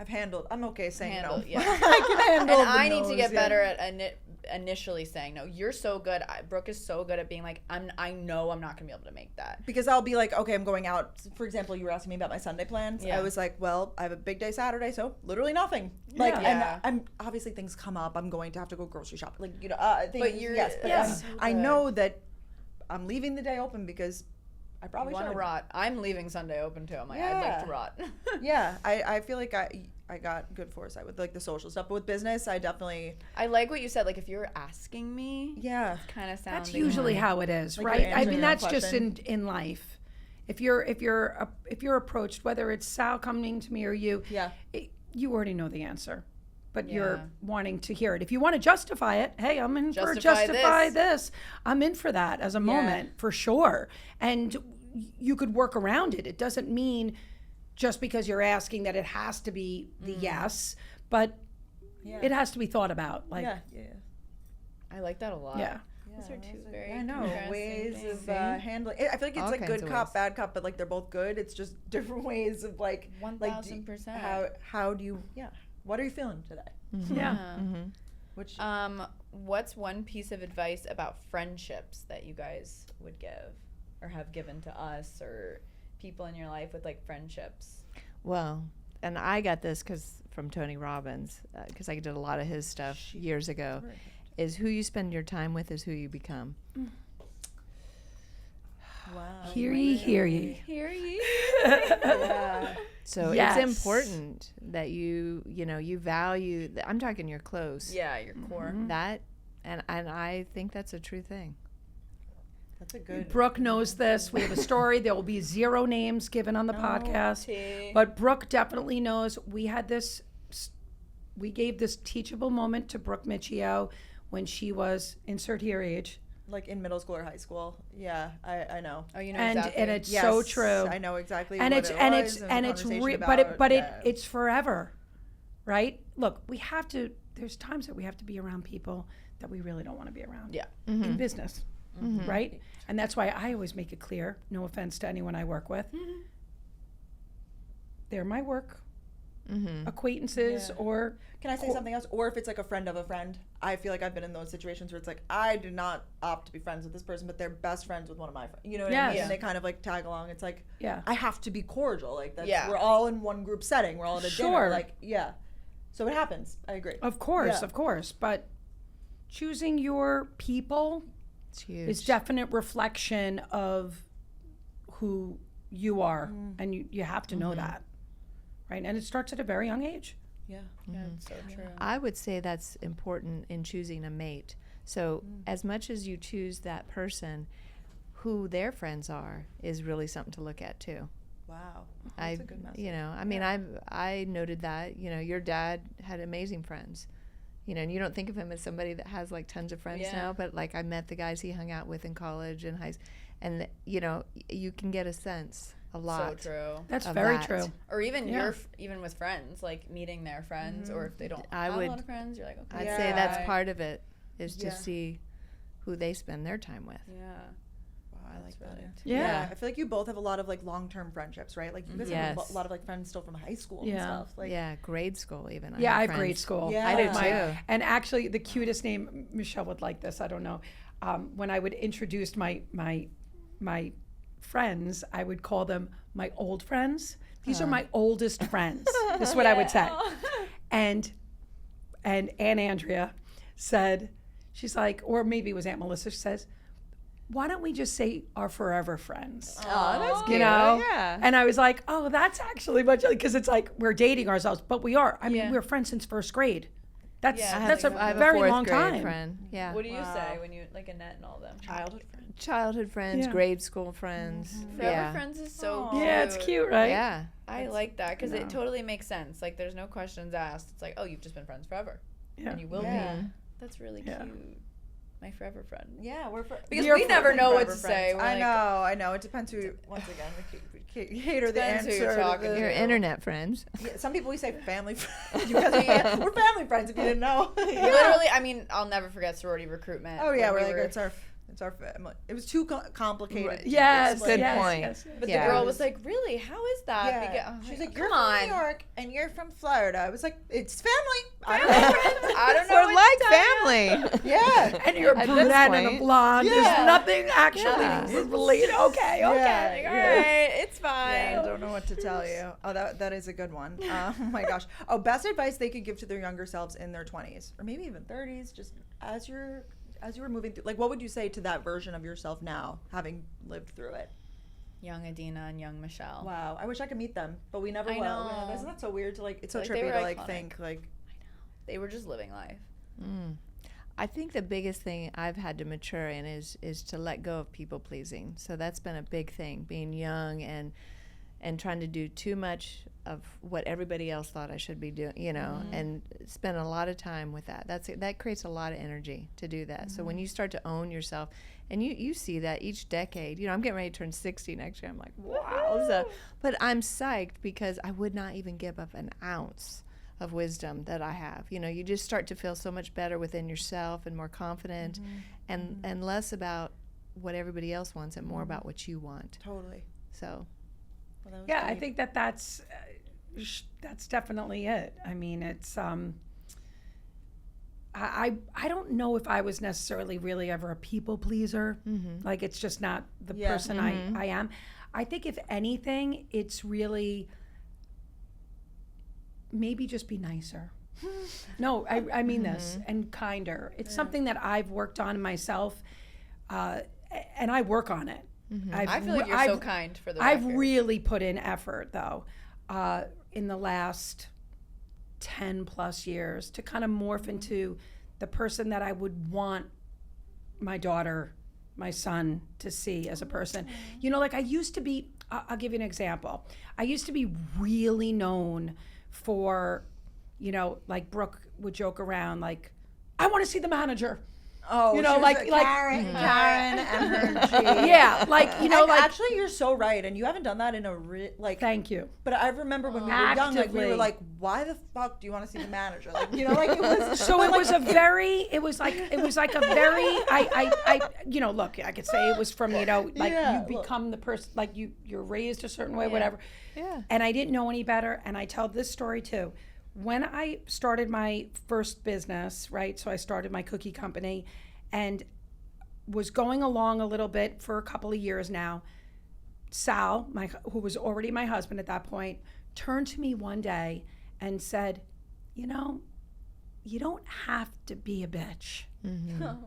I've handled. I'm okay saying no. Yeah. I can handle. And I need to no's, get better at initially saying no. You're so good. Brooke is so good at being like, I know I'm not gonna be able to make that. Because I'll be like, okay, I'm going out. For example, you were asking me about my Sunday plans. Yeah. I was like, well, I have a big day Saturday, so literally nothing. Like, Yeah. and I'm obviously things come up. I'm going to have to go grocery shopping. Like, you know, things, But you're I know that I'm leaving the day open because I probably want to should. rot. I'm leaving Sunday open too. I'm like, I'd like to rot. Yeah, I feel like I got good foresight with like the social stuff, but with business, I definitely. I like what you said. Like if you're asking me, Yeah. kind of sounds. That's usually how it is, Like right? you're I answering mean, your own that's just question. in life. If you're approached, whether it's Sal coming to me or you, Yeah. You already know the answer, but Yeah. you're wanting to hear it. If you want to justify it, hey, I'm in for Justify justify this. this. I'm in for that as a moment for sure, and you could work around it. It doesn't mean just because you're asking that it has to be the yes, but it has to be thought about. Like, Yeah. I like that a lot. yeah. Those are two very I know interesting ways things. of handling. I feel like it's All like kinds good of cop, ways. bad cop, but like they're both good. It's just different ways of like 1000%. How do you what are you feeling today? Yeah. Which What's one piece of advice about friendships that you guys would give or have given to us or people in your life with like friendships? Well, and I got this from Tony Robbins, because I did a lot of his stuff years ago, is who you spend your time with is who you become. wow. Hear ye, hear ye. Hear ye. Yeah. So Yes. it's important that you value, I'm talking your close. Yeah, your core. That, and I think that's a true thing. That's a good. Brooke knows this. We have a story. There will be 0 names given on the podcast. But Brooke definitely knows. We gave this teachable moment to Brooke Michio when she was, insert here age. Like in middle school or high school. Yeah, I know. Oh, you know And exactly. and it's so Yes, true. I know exactly And what it's it and was it's and and the it's conversation but about, it's forever, right? Look, we have to. There's times that we have to be around people that we really don't want to be around. Yeah. In business, right? And that's why I always make it clear. No offense to anyone I work with. They're my work. acquaintances or. Can I say something else? Or if it's like a friend of a friend, I feel like I've been in those situations where it's like, I do not opt to be friends with this person, but they're best friends with one of my friends. You know what I mean? And they kind of like tag along. It's like, I have to be cordial. Like, that's, we're all in one group setting. We're all at a dinner. Like, so it happens. I agree. Of course. But choosing your people is definite reflection of who you are. And you have to know that. Right? And it starts at a very young age. Yeah, it's so true. I would say that's important in choosing a mate. So as much as you choose that person, who their friends are is really something to look at too. Wow, that's a good message. You know, I mean, I noted that, you know, your dad had amazing friends, you know, and you don't think of him as somebody that has like tons of friends now, but like I met the guys he hung out with in college and high school, and you know, you can get a sense. A lot. So true. That's very true. Or even even with friends, like meeting their friends, or if they don't have a lot of friends, you're like, okay. I'd say that's part of it, is to see who they spend their time with. Yeah. Wow, I like that. Yeah. I feel like you both have a lot of like long-term friendships, right? Like you guys have a lot of like friends still from high school and stuff. Like, grade school even. I have grade school. Yeah. I do too. And actually, the cutest name, Michelle would like this, I don't know. When I would introduce my friends, I would call them my old friends. These are my oldest friends. This is what I would say. And Aunt Andrea said, she's like, or maybe it was Aunt Melissa, she says, why don't we just say our forever friends? Oh, that's cute. You know? Yeah. And I was like, oh, that's actually much, because it's like we're dating ourselves, but we are. I mean, we're friends since first grade. That's I have a very fourth long grade time. friend. Yeah. What do you say when you like Annette and all them? Childhood friends, grade school friends. Forever friends is so cute. Yeah, it's cute, right? Yeah. I like that because it totally makes sense. Like, there's no questions asked. It's like, oh, you've just been friends forever, and you will be. That's really cute. My forever friend. Yeah, because we never know what to say. I know. It depends who. Once again, we cater the answer. Who you're talking to. Your internet friends. Yeah, some people we say family friends because we're family friends. If you didn't know. Literally, I mean, I'll never forget sorority recruitment. Oh yeah, we're like it's our family. It was too complicated. Right. Yes, good point. But the girl was like, "Really? How is that?" Yeah. She's like, "Come "You're on, from New York and you're from Florida." I was like, "It's family." I don't know. We're like family. Yeah. And you're a brunette and a blonde. Yeah. There's nothing actually related. Okay. All right, it's fine. I don't know what to tell you. Oh, that is a good one. Oh my gosh. Oh, best advice they could give to their younger selves in their 20s or maybe even 30s, just as you were moving through. Like, what would you say to that version of yourself now, having lived through it? Young Adina and young Michelle. Wow, I wish I could meet them, but we never will. know. Isn't that so weird to like? It's so Like, trippy they were to like iconic. think like. I know. They were just living life. I think the biggest thing I've had to mature in is to let go of people pleasing. So that's been a big thing, being young and trying to do too much of what everybody else thought I should be doing, you know, and spend a lot of time with that. That creates a lot of energy to do that. So when you start to own yourself, and you see that each decade, you know, I'm getting ready to turn 60 next year. I'm like, wow. But I'm psyched because I would not even give up an ounce of wisdom that I have. You know, you just start to feel so much better within yourself and more confident and less about what everybody else wants and more about what you want. Totally. So. Well, Yeah, I think that's definitely it. I mean, it's I don't know if I was necessarily really ever a people pleaser. Like, it's just not the person I am. I think if anything, it's really maybe just be nicer. No, I mean this, and kinder. It's something that I've worked on myself, and I work on it. I feel like you're so kind for the I've record. really put in effort, though, in the last 10 plus years to kind of morph into the person that I would want my daughter, my son to see as a person. You know, like I used to be, I'll give you an example. I used to be really known for, you know, like Brooke would joke around, like, I want to see the manager. Oh, you know, she was like Karen energy. yeah, like you know, And like actually, you're so right, and you haven't done that in a like. thank you. But I remember when we were young, like we Actively. were like, "Why the fuck do you want to see the manager?" Like, you know, like it was. So it was a very, it was like a very, I, you know, look, I could say it was from, you know, like Yeah, you become the person, like you're raised a certain way, Yeah. whatever. Yeah. And I didn't know any better. And I tell this story too. When I started my first business, right? So I started my cookie company and was going along a little bit for a couple of years now. Sal, who was already my husband at that point, turned to me one day and said, you know, you don't have to be a bitch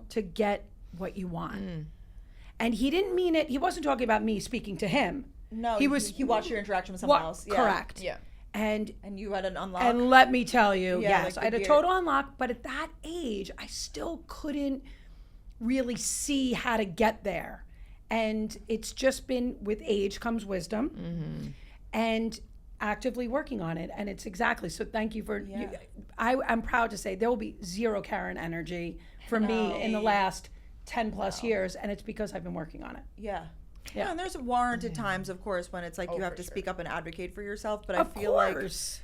to get what you want. And he didn't mean it. He wasn't talking about me speaking to him. No, he was. He watched your interaction with someone else. Yeah. Correct. Yeah. And And you had an unlock. and let me tell you, Yeah, yes, like I had the a beard. total unlock. But at that age, I still couldn't really see how to get there. And it's just been, with age comes wisdom, and actively working on it. And it's exactly, so thank you for, I'm proud to say there will be zero Karen energy for me in the last 10 plus years. And it's because I've been working on it. Yeah. Yeah. Yeah, and there's warranted times, of course, when it's like you have to speak up and advocate for yourself. But I Of feel like course.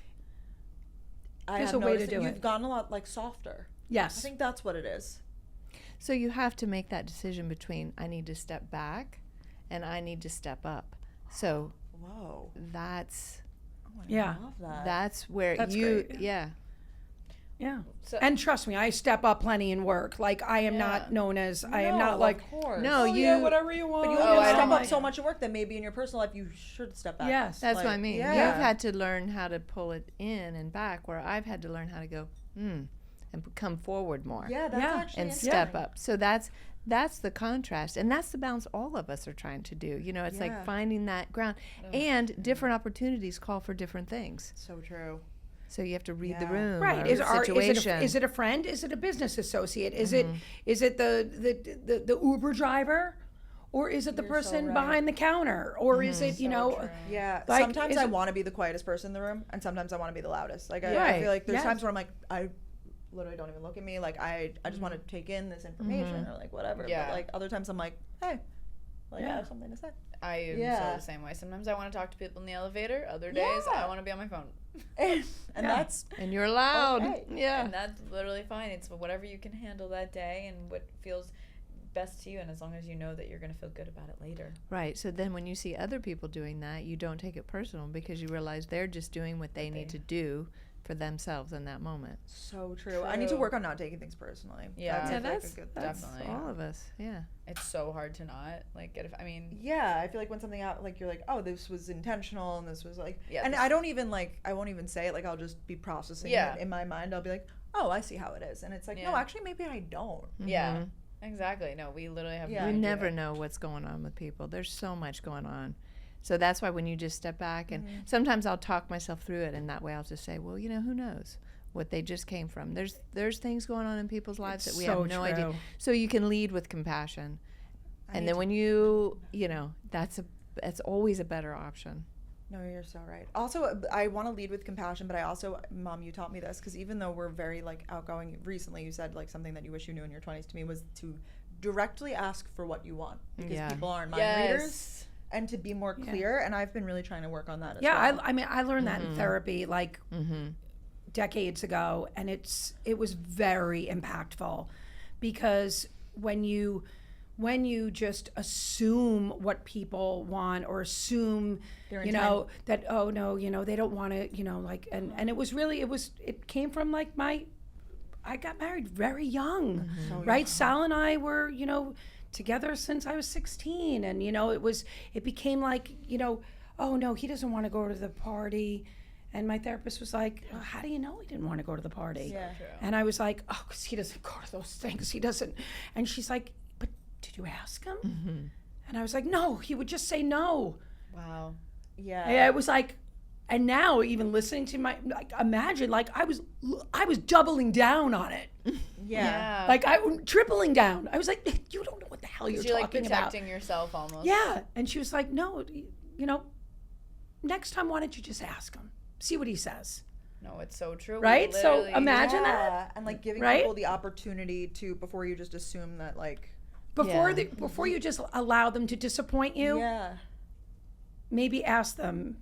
I There's have a way to noticed that do you've it. gotten a lot like softer. I Yes. think that's what it is. So you have to make that decision between I need to step back and I need to step up. So Whoa. that's Yeah. I love that. that's where That's you great. Yeah. Yeah. So- And trust me, I step up plenty in work. Like I am not known as, I am not like, of course. No, you yeah, whatever you want. But you Oh, only I step don't up like- so much at work that maybe in your personal life you should step back. Yes. That's Like, what I mean. yeah. You've had to learn how to pull it in and back, where I've had to learn how to go, and come forward more. Yeah, that's Yeah. actually And interesting. step up. So that's the contrast, and that's the balance all of us are trying to do. You know, it's Yeah. like finding that ground, and different opportunities call for different things. So true. So you have to read the Yeah. room, Right. or Is, the is, situation. it a friend? Is it a business associate? Is it the Uber driver? Or is it the person right. behind the counter? Or is it, you know, Yeah. Like, sometimes is I it- want to be the quietest person in the room, and sometimes I want to be the loudest. Like I Right. feel like there's Yes. times where I'm like, I literally don't even look at me. Like I just want to take in this information or like whatever. Yeah. But like other times I'm like, hey, like I Yeah. have something to say. I am Yeah. so the same way. Sometimes I want to talk to people in the elevator. Other days Yeah. I want to be on my phone. And that's and you're loud. Okay. Yeah. And that's literally fine. It's whatever you can handle that day and what feels best to you, and as long as you know that you're going to feel good about it later. Right. So then when you see other people doing that, you don't take it personal because you realize they're just doing what they need to do for themselves in that moment. so true. I need to work on not taking things personally. Yeah. That's, Yeah, I feel like, that's a good thing. Definitely. all of us. Yeah. It's so hard to not like get. I mean, Yeah, I feel like when something out, like you're like, oh, this was intentional, and this was like, Yeah, and this- I don't even like, I won't even say it. Like I'll just be processing Yeah. it in my mind. I'll be like, oh, I see how it is, and it's like, no, Yeah. actually, maybe I don't. yeah, exactly. No, we literally have. Yeah. no We idea. never know what's going on with people. There's so much going on. So that's why when you just step back, and sometimes I'll talk myself through it, and that way I'll just say, well, you know, who knows what they just came from. There's things going on in people's lives that we so have no idea. true. So you can lead with compassion. And then when you know, that's always a better option. No, you're so right. Also, I want to lead with compassion, but I also, Mom, you taught me this, because even though we're very like outgoing, recently you said like something that you wish you knew in your 20s to me was to directly ask for what you want, because Yeah. people aren't mind readers, and to be more clear. And I've been really trying to work on that as well. I mean, I learned that in therapy like decades ago, and it was very impactful, because when you just assume what people want, or assume, you know, that, oh no, you know, they don't want to, you know, like, and it came from like I got married very young, right? Sal and I were, you know, together since I was 16, and you know, it became like, you know, oh no, he doesn't want to go to the party. And my therapist was like, oh, how do you know he didn't want to go to the party? Yeah. And I was like, oh, because he doesn't go to those things. He doesn't. And she's like, but did you ask him? And I was like, no, he would just say no. Wow. Yeah. Yeah, it was like, and now even listening to like, imagine, like I was doubling down on it. Yeah. Like tripling down. I was like, you don't know what the hell you're You're like talking about. protecting yourself almost. Yeah. And she was like, no, you know, next time, why don't you just ask him? See what he says. No, it's so true. Right? So Literally- imagine that. Yeah, and like giving Right? people the opportunity to, before you just assume that like, Before you just allow them to disappoint you, yeah, maybe ask them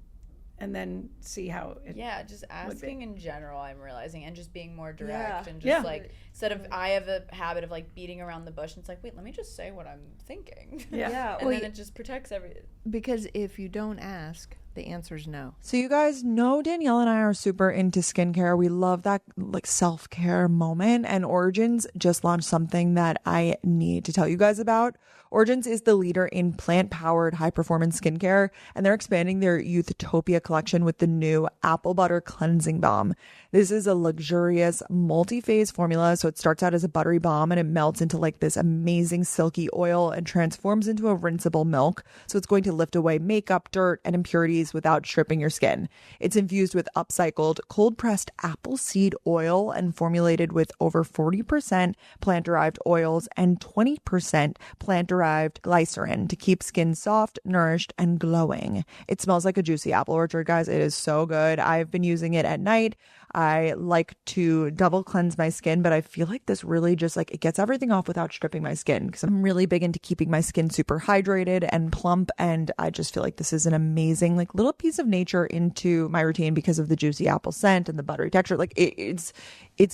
and then see how it Yeah, just asking in general, I'm realizing, and just being more direct Yeah. and just Yeah. like, instead of, I have a habit of like beating around the bush, and it's like, wait, let me just say what I'm thinking. Yeah. And then it just protects everything. Because if you don't ask, the answer is no. So you guys know Danielle and I are super into skincare. We love that like self-care moment, and Origins just launched something that I need to tell you guys about. Origins is the leader in plant-powered high-performance skincare, and they're expanding their Youthtopia collection with the new Apple Butter Cleansing Balm. This is a luxurious multi-phase formula, so it starts out as a buttery balm and it melts into like this amazing silky oil and transforms into a rinsable milk. So it's going to lift away makeup, dirt, and impurities without stripping your skin. It's infused with upcycled, cold-pressed apple seed oil and formulated with over 40% plant-derived oils and 20% plant-derived glycerin to keep skin soft, nourished, and glowing. It smells like a juicy apple orchard, guys. It is so good. I've been using it at night. I like to double cleanse my skin, but I feel like this really just like it gets everything off without stripping my skin, because I'm really big into keeping my skin super hydrated and plump. And I just feel like this is an amazing like little piece of nature into my routine because of the juicy apple scent and the buttery texture. Like it's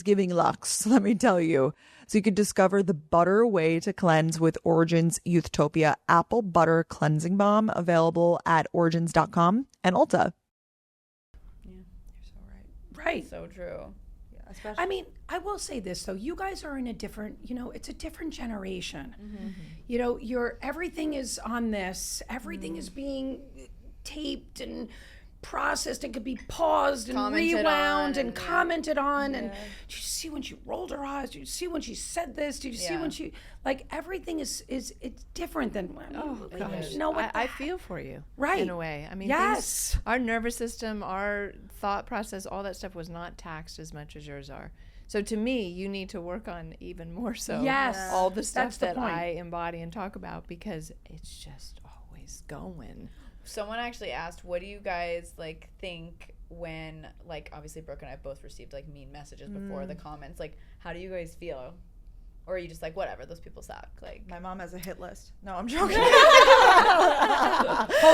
giving luxe, let me tell you. So you could discover the butter way to cleanse with Origins Youthtopia Apple Butter Cleansing Balm, available at origins.com and Ulta. right. So true. yeah, especially. I mean, I will say this though, you guys are in a different, it's a different generation. Everything is on this, everything is being taped and processed and could be paused and Commented rewound on and and, commented on. And did you see when she rolled her eyes? Did you see when she said this? Did you see when she, like, everything is it's different than, Gosh, you know what? I feel for you, Right. in a way. I mean, Yes. our nervous system, our thought process, all that stuff was not taxed as much as yours are. So to me, you need to work on even more so Yes. all the stuff That's the that point. I embody and talk about, because it's just always going. Someone actually asked, what do you guys like think when, like, obviously Brooke and I have both received like mean messages before the comments, like, how do you guys feel? Or are you just like, whatever, those people suck? Like, My mom has a hit list. No, I'm joking. Hold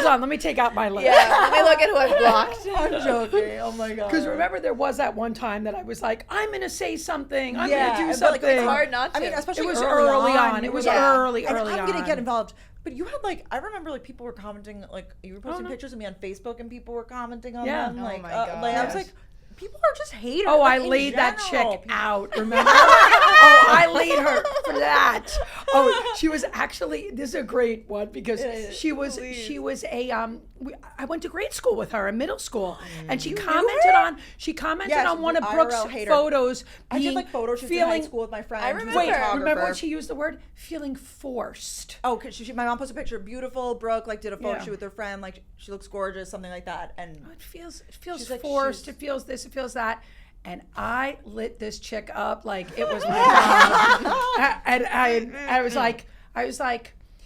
on, let me take out my list. yeah, let me look at who I've blocked. I'm joking. Oh my god. Because remember, there was that one time that I was like, I'm going to say something. I'm Yeah, going to do but, like, something. It's hard not to. I mean, especially It was early on. It was Yeah. early and on. I'm gonna get involved. But you had like, I remember like people were commenting, like you were posting no. pictures of me on Facebook, and people were commenting on Yeah. them. Oh Like, my like I was gosh. like, people are just haters. Oh, like, I in laid that general. chick out, remember? Oh, I laid her for that. Oh, she was actually, this is a great one, because she was a, I went to grade school with her in middle school, and she commented on Yes, on one of the Brooke's IRL hater. photos I being did like photo shoots in high school with my friend. I who's a remember. Wait, remember photographer. when she used the word feeling forced? Oh, cause my mom posted a picture, beautiful Brooke, like did a photo Yeah. shoot with her friend, like she looks gorgeous, something like that, and It feels She's like, forced. she's- It feels this. It feels that. And I lit this chick up like it was my job. And I was like,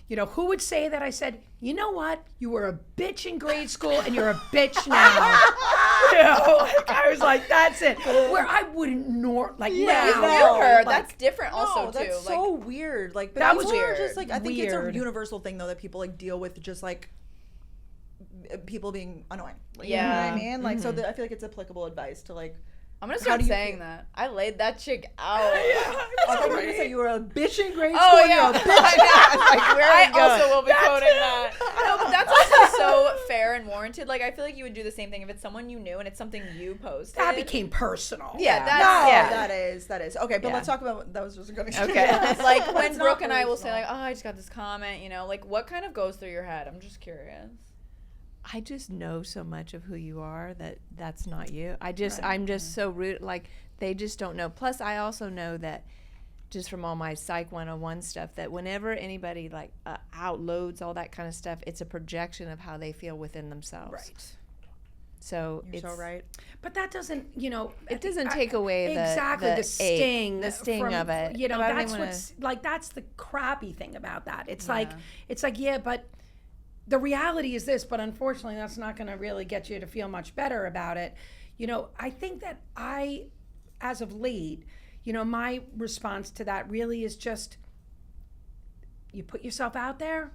who would say that? I said, you know what? You were a bitch in grade school, and you're a bitch now. I was like, that's it. Where I wouldn't now. You No, knew her. like- That's different also, no, that's too. so Like, weird. Like, but That people was are weird. just like, I think it's a Weird. universal thing though that people like deal with, just like people being annoying. Like, you know Yeah. what I mean? Like, so I feel like it's applicable advice to like. I'm going to How start do you saying feel? that. I laid that chick out. I thought you were gonna say you were a bitch in grade school. Oh, and yeah. You're a bitch. Like, I also will be quoting that. No, but that's also so fair and warranted. Like, I feel like you would do the same thing if it's someone you knew and it's something you posted. That became personal. Yeah, that's No, yeah. that is okay. But Yeah. let's talk about that. Was just a good Okay. Like when It's not Brooke and I will say personal. like, "Oh, I just got this comment," like what kind of goes through your head? I'm just curious. I just know so much of who you are that's not you. I'm just so rude. Like, they just don't know. Plus, I also know that just from all my Psych 101 stuff, that whenever anybody like outloads all that kind of stuff, it's a projection of how they feel within themselves. Right. So You're it's so right. But that doesn't, It doesn't take away the sting, the sting from, of it. But I don't That's wanna- what's like. That's the crappy thing about that. It's like, but the reality is this, but unfortunately that's not going to really get you to feel much better about it. You know, I think that as of late, you know, my response to that really is just, you put yourself out there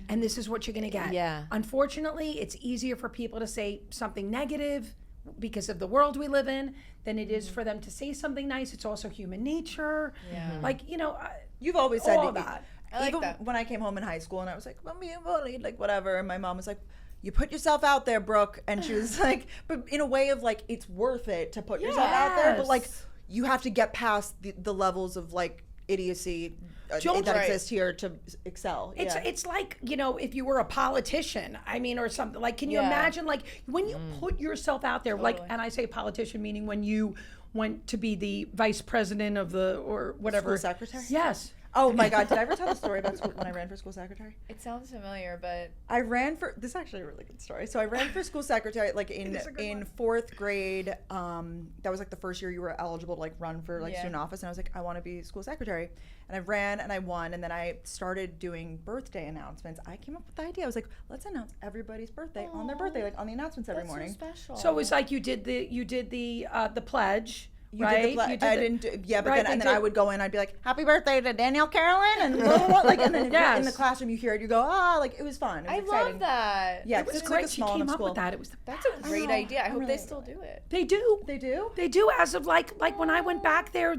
and this is what you're going to get. Yeah. Unfortunately, it's easier for people to say something negative because of the world we live in than it is for them to say something nice. It's also human nature. Yeah. Like, you know, You've always said all that. I like even that. when I came home in high school and I was like, I'm being bullied, like whatever. And my mom was like, you put yourself out there, Brooke. And she was like, but in a way of like, it's worth it to put yourself out there. But like, you have to get past the levels of like idiocy that exist here to excel. It's like, you know, if you were a politician, I mean, or something like, can you imagine like when you put yourself out there, like, and I say politician, meaning when you went to be the vice president of or whatever. School secretary? Yes. Oh my God, did I ever tell the story about when I ran for school secretary? It sounds familiar, but I ran for, this is actually a really good story. So I ran for school secretary like in fourth grade. That was like the first year you were eligible to like run for like student office. And I was like, I want to be school secretary. And I ran and I won. And then I started doing birthday announcements. I came up with the idea. I was like, let's announce everybody's birthday on their birthday, like on the announcements every morning. so special. So it was like you did the pledge. You right? did the You did I the- didn't do, yeah, but right, then they I did. would go in, I'd be like, happy birthday to Danielle Carolyn, and blah, blah, blah. Like, and then in the classroom you hear it, you go, like it was fun. It was I exciting. love that. Yeah, It was it's great. like a She small came enough up school. with that. It was the That's a great know. idea. I hope really they still do it. They do. They do? They do. As of like when I went back there,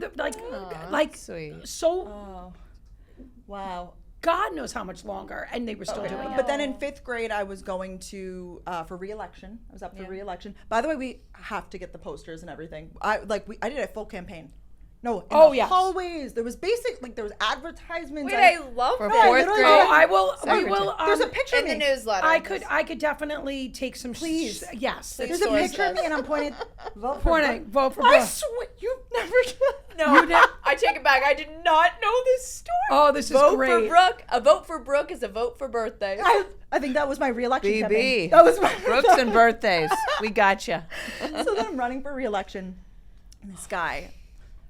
like Sweet. so. Oh, wow. God knows how much longer, and they were still doing it. But then in fifth grade, I was going to for re-election. I was up for re-election. By the way, we have to get the posters and everything. I did a full campaign. No, in the hallways. There was there was advertisements. Wait, I love For that. fourth grade. Oh, I will. We will. There's a picture In of the me. newsletter. I could definitely take some. Please. Yes. Please. There's a Source picture of us. me, and I'm pointing. Vote for Pointing. Vote for I Brooke. swear, you've never. No, I take it back. I did not know this story. Oh, this is Vote great. for Brooke. A vote for Brooke is a vote for birthday. I think that was my re-election campaign. BB. That was my Brooks and birthdays. We gotcha. So then I'm running for re-election, and this guy,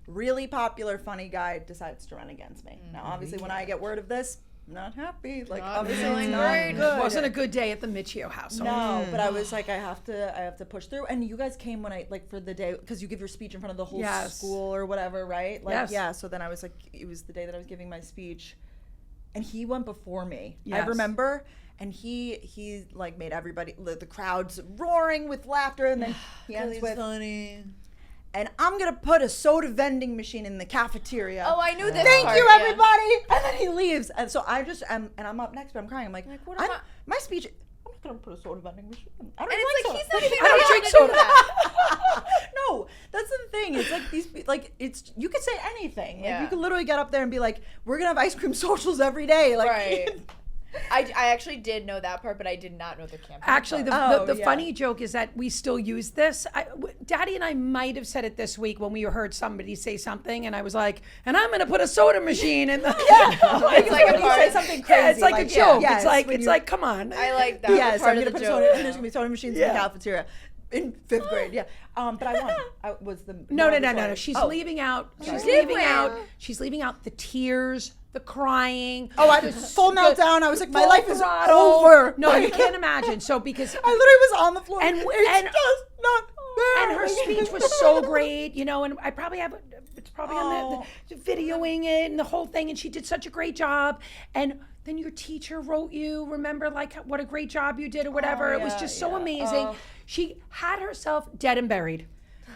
really popular, funny guy, decides to run against me. Now, obviously, when I get word of this, I'm not happy. Like, Not obviously, feeling it's not great. good. It wasn't a good day at the Michio household. No, but I was like, I have to push through. And you guys came when I for the day because you give your speech in front of the whole Yes. school or whatever, right? Like, Yes. yeah. So then I was like, it was the day that I was giving my speech, and he went before me. I Yes. remember. And he like made everybody, the crowds roaring with laughter, and then he ends with, funny. and I'm gonna put a soda vending machine in the cafeteria. Oh, I knew this Thank part, you, yeah. everybody. And then he leaves, and so I just am, and I'm up next, but I'm crying. I'm like what am I- my speech. I'm not gonna put a soda vending machine. I don't And even it's like like, soda. he's not even I don't allowed drink to do soda. that. No, that's the thing. It's like it's you could say anything. Like Yeah. you could literally get up there and be like, we're gonna have ice cream socials every day. Like, Right. I actually did know that part, but I did not know the campaign. Actually, part. the yeah. funny joke is that we still use this. Daddy and I might have said it this week when we heard somebody say something, and I was like, "And I'm going to put a soda machine in the." It's like a when you part say of- something crazy. Yeah, it's like a joke. yes, when It's you- like, come on. I like that. Yes, part I'm of gonna the put joke. soda, and there's gonna be soda machines in Yeah. the cafeteria in fifth grade. Yeah, but I won. I was the No. She's leaving out. She's did leaving win. out. She's leaving out the tears, the crying. Oh, I was full meltdown. I was like, my full life is throttle. over. No, you can't imagine. So because I literally was on the floor. And- it's and- just not there. and her speech was so great, you know, and I probably have it's probably on the videoing it and the whole thing, and she did such a great job. And then your teacher wrote you, remember, like, what a great job you did or whatever. It was just so amazing. She had herself dead and buried.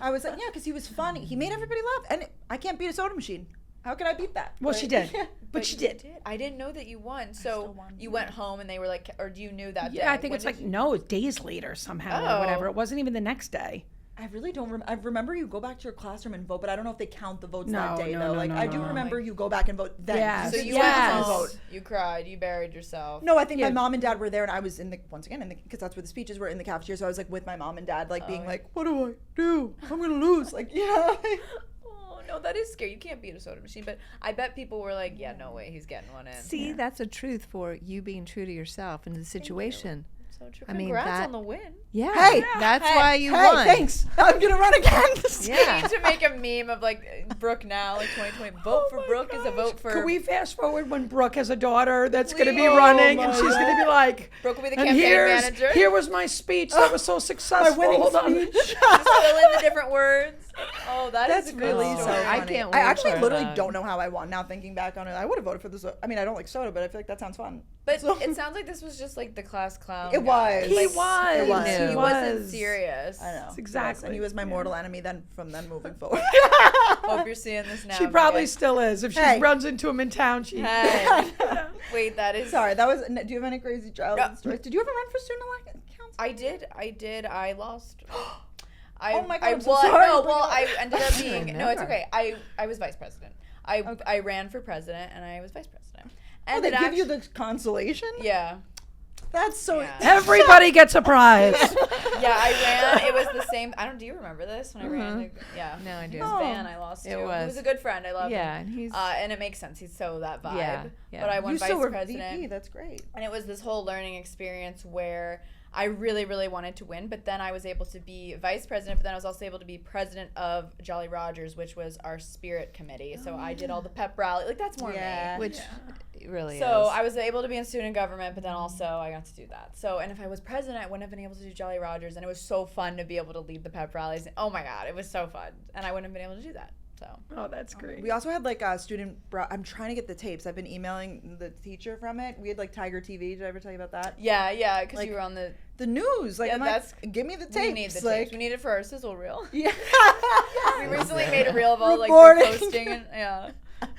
I was like, yeah, because he was funny. He made everybody laugh, and I can't beat a soda machine. How can I beat that? Well, she did, but she you did. I didn't know that you won. So you went home and they were like, or you knew that day? Yeah, I think When it's did like you- no, days later somehow or Oh. whatever. It wasn't even the next day. I really don't. I remember you go back to your classroom and vote, but I don't know if they count the votes No, that day no, though. no, Like no, I do no. remember you go back and vote then. Yes. So you Yes. went home, vote. you cried, you buried yourself. No, I think Yeah. my mom and dad were there, and I was in the because that's where the speeches were in the cafeteria. So I was like with my mom and dad, like being like, "What do I do? I'm gonna lose." Like, yeah. Oh, no, that is scary. You can't beat a soda machine, but I bet people were like, yeah, no way, he's getting one in. See, that's a truth for you being true to yourself and the situation. So true. I mean, Congrats on the win. Yeah. Hey, that's why you Hey, won. thanks. I'm gonna run again. We Yeah. need to make a meme of like Brooke now, like 2020. Vote for Brooke is a vote for. Could we fast forward when Brooke has a daughter that's going to be Please. running, Oh and my she's going to be like, Brooke will be the and campaign manager. here was my speech that was so successful. winning Hold on. speech. Just fill in the different words. Oh, That's is a really good so story. I funny. can't I wait actually for literally that. don't know how I won. Now thinking back on it, I would have voted for this. I mean, I don't like soda, but I feel like that sounds fun. But So- it sounds like this was just like the class clown. It guy. was. He Like, was. It was. He He wasn't was. serious. I know. Exactly. And he was my mortal enemy then from then moving forward. Hope you're seeing this now. She probably Megan. still is. If she Hey. runs into him in town, she. Hey. Wait, that is. Sorry, that was. Do you have any crazy childhood No. stories? Did you ever run for student council? I did. I lost. Oh my God, I I'm so won. sorry. No, Bring well, it up. I ended up being. No, it's remember. okay. I was vice president. I ran for president and I was vice president. And Oh, they it give you actu- the consolation? Yeah. That's so. Yeah. Everybody gets a prize. Yeah, I ran. It was the same. Do you remember this when I ran? Like, yeah. No, I do. It was Oh. Van I lost to. It He was. was a good friend. I love Yeah, him. and he's. And it makes sense. He's so that vibe. Yeah. But I won You vice still were president. VP. That's great. And it was this whole learning experience where I really, really wanted to win, but then I was able to be vice president, but then I was also able to be president of Jolly Rogers, which was our spirit committee. So I did all the pep rally. Like, that's more me. Which it really So is. I was able to be in student government, but then also I got to do that. So, and if I was president, I wouldn't have been able to do Jolly Rogers, and it was so fun to be able to lead the pep rallies. Oh my God, it was so fun, and I wouldn't have been able to do that. So Oh, that's great. We also had like a student. I'm trying to get the tapes. I've been emailing the teacher from it. We had like Tiger TV. Did I ever tell you about that? yeah, because Like, you were on the. The news. Like, Yeah, I'm like, give me the tapes. We need the like, tapes. We need it for our sizzle reel. Yeah. We recently made a reel of all like Reporting. the posting and yeah.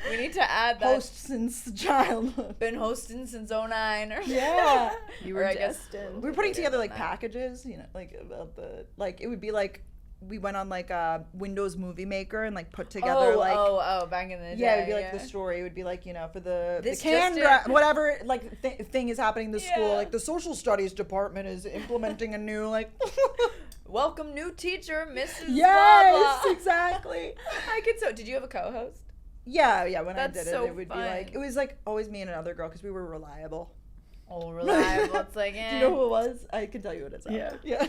We need to add that. Host since childhood. Been hosting since 09 or Yeah. You or were I guess destined. We were putting together like that. packages, you know, like about the like it would be like we went on like a Windows Movie Maker and like put together like back in the day. yeah, it would be like the story. It would be like, you know, for the This can just whatever like thing is happening in the school. Yeah. Like the social studies department is implementing a new like. Welcome new teacher, Mrs. Yes, Blah, blah. exactly. I could so. Did you have a co-host? Yeah. When That's I did so it would fun. be like it was like always me and another girl because we were reliable. Oh, reliable. It's like, Do you know who it was? I can tell you what it's. Yeah. Yeah.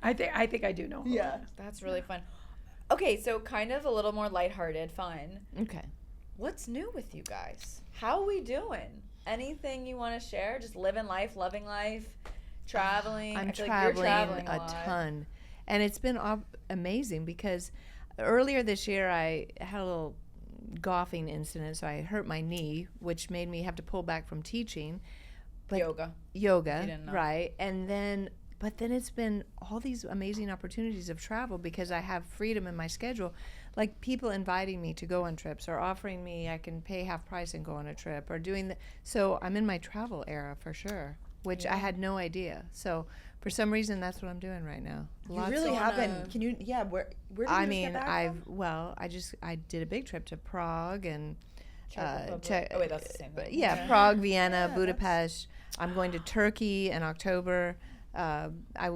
I think I do know. Yeah. That's really fun. Okay, so kind of a little more lighthearted, fun. Okay. What's new with you guys? How are we doing? Anything you want to share? Just living life, loving life, traveling. I'm I feel traveling, like you're traveling a lot. ton. And it's been amazing because earlier this year I had a little golfing incident, so I hurt my knee, which made me have to pull back from teaching. But Yoga. Yoga, You didn't know. right. But then it's been all these amazing opportunities of travel because I have freedom in my schedule. Like people inviting me to go on trips or offering me I can pay half price and go on a trip or doing so I'm in my travel era for sure, which I had no idea. So for some reason that's what I'm doing right now. You really on haven't. Can you? Yeah. Where did you I just mean, get back from? I did a big trip to Prague and Czech Republic. Oh, wait, that's the same thing. yeah, Prague, Vienna, Budapest. I'm going to Turkey in October. I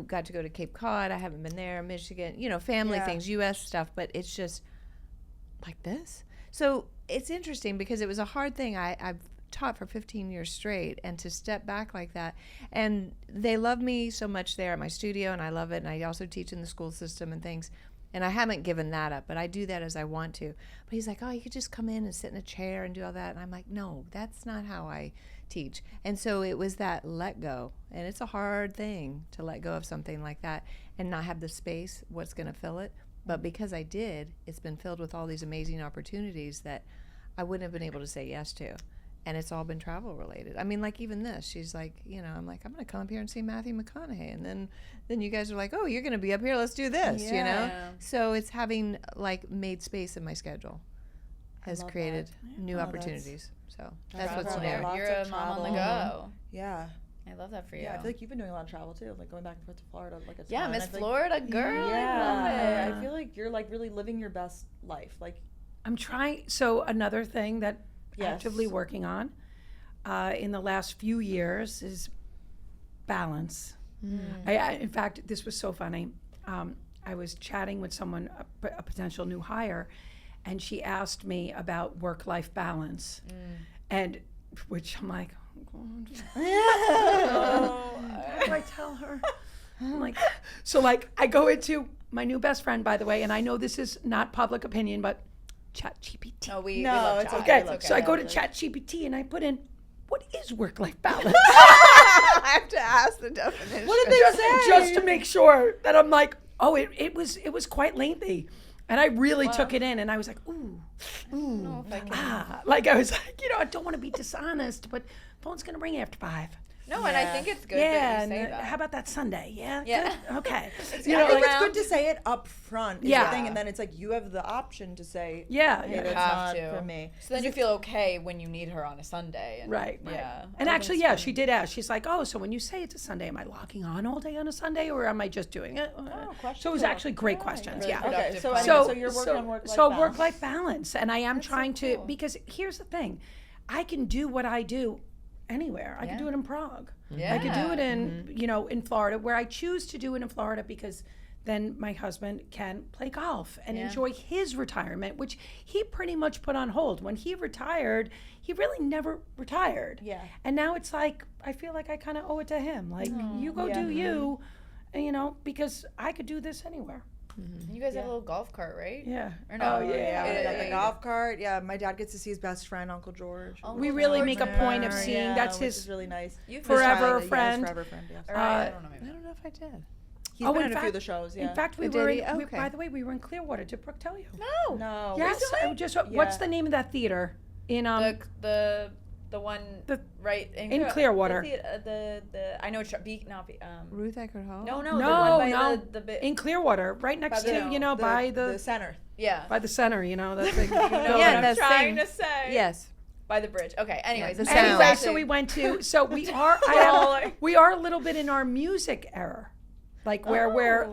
got to go to Cape Cod. I haven't been there. Michigan, family Yeah. things, U.S. stuff, but it's just like this. So it's interesting because it was a hard thing. I've taught for 15 years straight, and to step back like that. And they love me so much there at my studio, and I love it. And I also teach in the school system and things. And I haven't given that up, but I do that as I want to. But he's like, oh, you could just come in and sit in a chair and do all that. And I'm like, no, that's not how I teach. And so it was that let go. And it's a hard thing to let go of something like that and not have the space, what's going to fill it. But because I did, it's been filled with all these amazing opportunities that I wouldn't have been able to say yes to. And it's all been travel related. I mean, like even this, she's like, I'm like, I'm going to come up here and see Matthew McConaughey. And then you guys are like, oh, you're going to be up here. Let's do this, Yeah. So it's having like made space in my schedule has love created new Oh, that's- opportunities. So that's that's what's travel. new. Lots You're of a mom on the travel. go. Yeah. I love that for you. Yeah. I feel like you've been doing a lot of travel too, like going back and forth to Florida. Like it's Yeah, fun. Miss I feel Florida girl. I love it. I feel like you're like really living your best life. Like I'm trying. So another thing that Yes. actively working on in the last few years is balance. In fact, this was so funny. I was chatting with someone, a potential new hire, and she asked me about work-life balance, and which I'm like, What do I tell her? I'm like, so like I go into my new best friend, by the way, and I know this is not public opinion, but ChatGPT. Oh, we No, love it's chat. okay. Okay, so I go to ChatGPT and I put in, what is work-life balance? I have to ask the definition. What did they say? Just to make sure that I'm like, oh, it was quite lengthy. And I really took it in, and I was like, ooh, like I was like, I don't want to be dishonest, but phone's gonna ring after 5. No, and I think it's good Yeah, that you say and that. how about that Sunday? Yeah, Yeah. good? Okay. I think it's good to say it up front. Is Yeah. the thing, and then it's like you have the option to say, Yeah, hey, yeah. that's Have not to. for me. So then you feel okay when you need her on a Sunday. And, Right. Yeah. And actually, yeah, she did ask. She's like, oh, so when you say it's a Sunday, am I logging on all day on a Sunday, or am I just doing it? So it was actually great questions. Really Yeah. productive Okay, so conversation. anyway, so you're working on work-life balance. work-life balance, and I am trying to, cool. because here's the thing, I can do what I do anywhere. I can do it in Prague. Yeah. I could do it in, in Florida, where I choose to do it in Florida because then my husband can play golf and enjoy his retirement, which he pretty much put on hold. When he retired, he really never retired. Yeah. And now it's like, I feel like I kind of owe it to him. Like, you go do you, because I could do this anywhere. You guys have a little golf cart, right? Yeah. Or no? Oh, yeah. Yeah, we got the golf cart. Yeah, my dad gets to see his best friend, Uncle George. We really make a point of seeing that's which his is really nice. You've forever His friend. forever friend. Yes. I don't know. I don't know if I did. He's been in a few of the shows. Yeah. In fact, we Did were. he? We, Okay. by the way, we were in Clearwater. Did Brooke tell you? no. Yes. What's the name of that theater in The one The- right in Clearwater. The I know Ruth Eckerd Hall? no No, the one by no. the bit in Clearwater, right next to by the center. yeah by the center. That big building. Yeah, I'm that's trying thing. to say Yes. by the bridge. Okay. Anyways, the Anyway, sound. so we went to. So we are. We are a little bit in our music era. Like where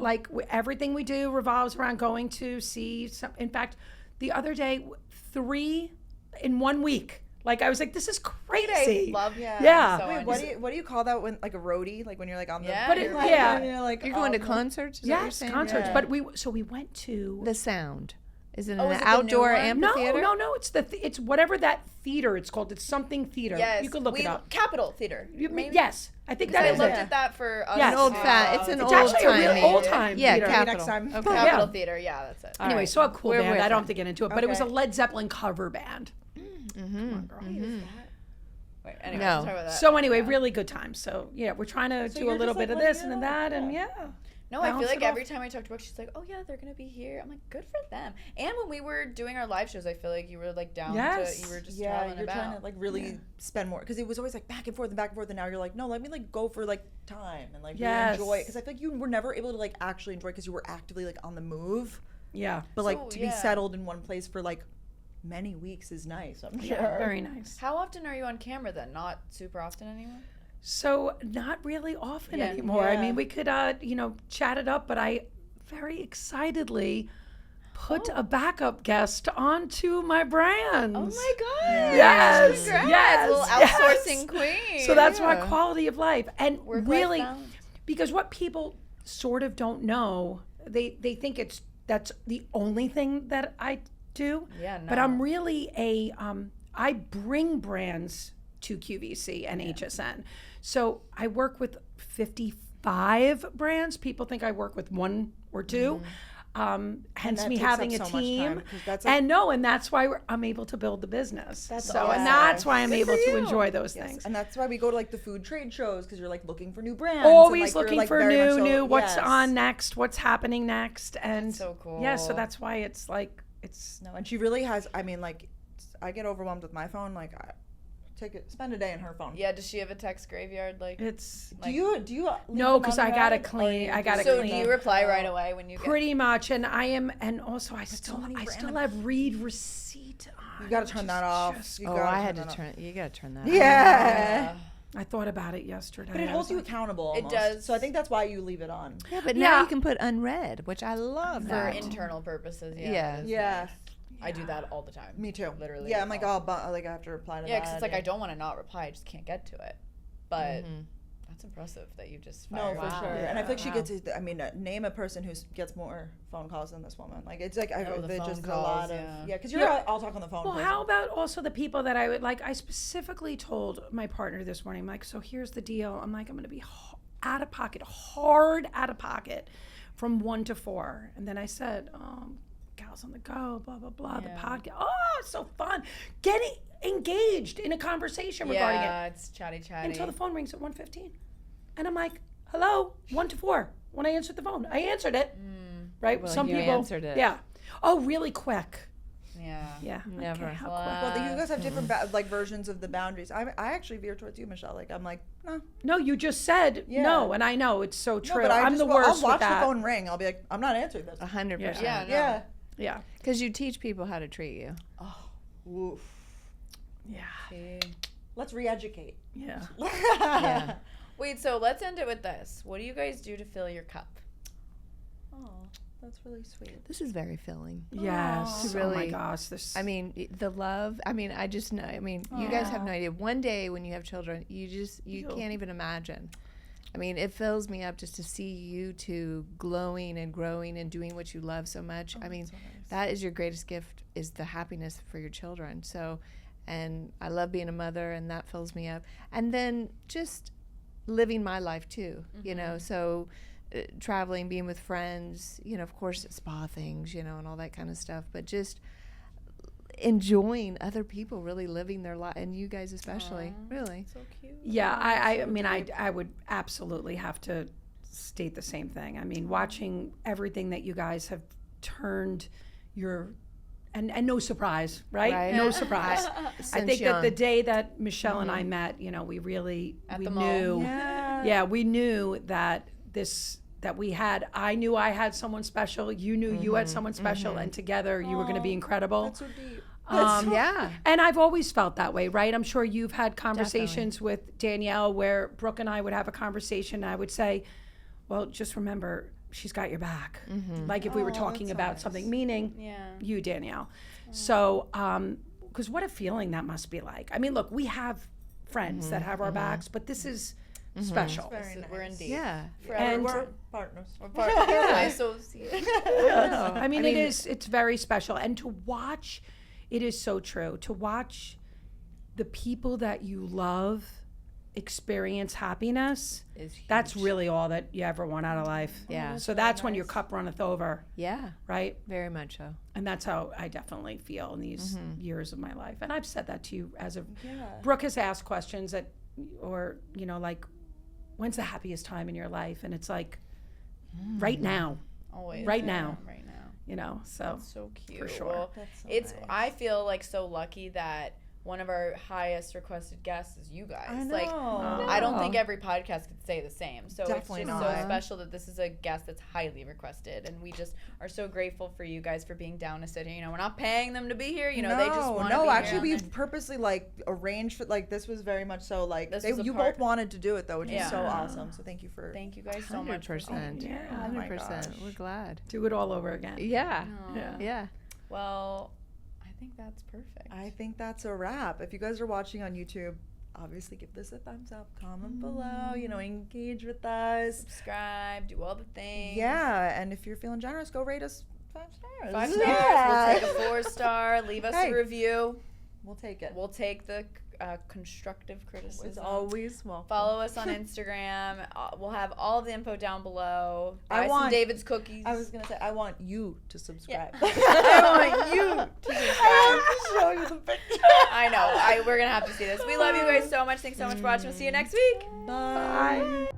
everything we do revolves around going to see some. In fact, the other day, 3 in 1 week. Like I was like, this is crazy. love Yeah. so Wait, what do you call that when like a roadie? Like when you're like on the Yeah. But it- you're like, yeah. you're like You're going to on concerts? Is that what you're Yes, saying? concerts. Yeah. But we went to. The sound. Is it an is it the new outdoor one? amphitheater? No. It's whatever that theater it's called. It's something theater. yes You could look it up. Capitol Theater. Yes, I think I that is looked it. at that for us. Yes. An old too. It's an It's old actually a real timey. old time Yeah, theater. Capital. next time. Okay. Capitol Yeah. Theater. Yeah, that's it. Anyway, right. so a cool We're band. with I don't it. have to get into it, but it was a Okay. Led Zeppelin cover band. Wait, anyway, No. let's talk about that. So anyway, really good time. So yeah, we're trying to do a you're little just, bit like, of this letting and it that, out, and yeah. No, I Bounce feel like it off. every time I talk to Brooke, she's like, "Oh yeah, they're gonna be here." I'm like, "Good for them." And when we were doing our live shows, I feel like you were like down Yes. to you were just Yeah, traveling you're about. trying to like really spend more because it was always like back and forth, and now you're like, no, let me like go for like time and like Yes. really enjoy it because I feel like you were never able to like actually enjoy because you were actively like on the move, Yeah, but like So, to be yeah. settled in one place for like many weeks is nice. I'm sure. very nice. How often are you on camera then? Not super often anymore. So not really often Yeah. anymore. I Yeah. mean, we could chat it up, but I very excitedly put a backup guest onto my brands. Oh my god! Yes, Congrats, yes, little yes. outsourcing queen. So that's my quality of life. And Work-life really, balance. because what people sort of don't know, they think that's the only thing that I do. Yeah, But no. I'm really I bring brands to QVC and HSN. So I work with 55 brands. People think I work with 1 or 2. Hence that me takes up having a so much team. time, 'cause that's like- And that's why I'm able to build the business. That's so awesome. and that's why I'm Good able for to you. enjoy those Yes, things. and that's why we go to like the food trade shows because you're like looking for new brands. Always and, like, looking you're, like, for very much new, so- what's yes. on next, what's happening next, and so cool. Yeah, so that's why it's like it's No, and she really has. I mean, like, I get overwhelmed with my phone. Like, I spend a day in her phone. Yeah, does she have a text graveyard? Like, it's Do you? Leave No, them 'cause I gotta unread, or clean- you I gotta just- so clean. do you reply right away when you get? pretty much, and I am, and also I so still many random- have read receipt on. You gotta turn that off. just- You Oh, gotta I had turn to that off. turn. You gotta turn that. Yeah. I thought about it yesterday. But it I holds was you like, accountable. It almost. does. So I think that's why you leave it on. Yeah, but Yeah. now you can put unread, which I love. For that. internal purposes, yeah. Yeah. that is Yeah. nice. I do that all the time. Me too. Literally. Yeah, I'm like, all- oh, but like I have to reply to Yeah, that. because it's like I don't want to not reply, I just can't get to it. But That's impressive that you just No, fired. for Wow. sure. Yeah. And I feel like she Wow. gets it. I mean, name a person who gets more phone calls than this woman. Like, it's like, the there's phone just calls, a lot yeah. of, because you're Yeah. all talk on the phone. Well, person. how about also the people that I would like? I specifically told my partner this morning, I'm like, so here's the deal. I'm like, I'm going to be out of pocket, hard out of pocket from 1 to 4. And then I said, Gals on the Go, blah, blah, blah, the podcast. Oh, it's so fun. Getting engaged in a conversation regarding it. Yeah, it's chatty. Until the phone rings at 1:15. And I'm like, hello, 1 to 4. When I answered the phone, I answered it. Right? Well, Some you people answered it. Yeah. Oh, really quick. Yeah. Yeah. Never. Okay, how Wow. quick? Well, you guys have different like versions of the boundaries. I actually veer towards you, Michelle. Like, I'm like, no. No, you just said Yeah. no, and I know it's so true. No, but I'm the worst I'll watch with that. the phone ring. I'll be like, I'm not answering this. 100%. Yeah. No. Yeah. Yeah. Because you teach people how to treat you. Oof. Yeah. See. Let's re-educate. Yeah. Yeah. Wait, so let's end it with this. What do you guys do to fill your cup? Oh, that's really sweet. This is very filling. Yes. Oh my Really- gosh. This. I mean, the love. I mean, I just know. I mean, you guys have no idea. One day when you have children, you can't even imagine. I mean, it fills me up just to see you two glowing and growing and doing what you love so much. I mean, that is your greatest gift, is the happiness for your children. So, and I love being a mother, and that fills me up. And then just living my life too, you know, so traveling, being with friends, you know, of course, spa things, you know, and all that kind of stuff, but just enjoying other people really living their life, and you guys especially, really. So cute. Yeah. I mean, I would absolutely have to state the same thing. I mean, watching everything that you guys have turned your. And no surprise, right? Right. No surprise. I Since think that young. the day that Michelle and I met, you know, we really At we the mall. knew. Yeah. We knew that I knew I had someone special. You knew you had someone special, and together you were going to be incredible. That's so deep. Yeah. And I've always felt that way, right? I'm sure you've had conversations with Danielle where Brooke and I would have a conversation, and I would say, well, just remember, she's got your back. Like if we were talking about something, meaning you, Danielle. So, because what a feeling that must be like. I mean, look, we have friends that have our backs, but this is special. Very nice. We're indeed. Yeah. And We're partners. We're part of my associate. I mean, it's very special. And to watch, it is so true. To watch the people that you love experience happiness, that's really all that you ever want out of life. Yeah. So that's when your cup runneth over, Yeah. right? Very much so. And that's how I definitely feel in these years of my life. And I've said that to you as a Yeah. Brooke has asked questions that, or, you know, like, when's the happiest time in your life? And it's like, right now, Always. right now, Right now. you know, so. So cute. For sure. Well, That's so it's nice. I feel like so lucky that one of our highest requested guests is you guys. I know. Like I don't think every podcast could say the same. So Definitely it's just not. so special that this is a guest that's highly requested, and we just are so grateful for you guys for being down to sit here. You know, we're not paying them to be here. You know, they just want to be no. here. Actually, we've purposely like arranged for like this was very much so like This was a you part- both wanted to do it though, which is so Yeah. awesome. So thank you for. Thank you guys so much. For 100%. being here. Yeah. Oh my 100%. gosh. We're glad. Do it all over again. Yeah. Yeah. Yeah. Well, I think that's perfect. I think that's a wrap. If you guys are watching on YouTube, obviously give this a thumbs up, comment below, you know, engage with us. Subscribe, do all the things. Yeah, and if you're feeling generous, go rate us 5 stars. 5 stars. Yeah. We'll take a 4-star. Leave us Hey. a review. We'll take it. We'll take the constructive criticism. It's always welcome. Follow us on Instagram. We'll have all the info down below. I Buy want- some David's cookies. I was gonna say I want you to subscribe. I want you to subscribe. I show you the picture. I know. We're gonna have to see this. We love you guys so much. Thanks so much for watching. We'll see you next week. Bye.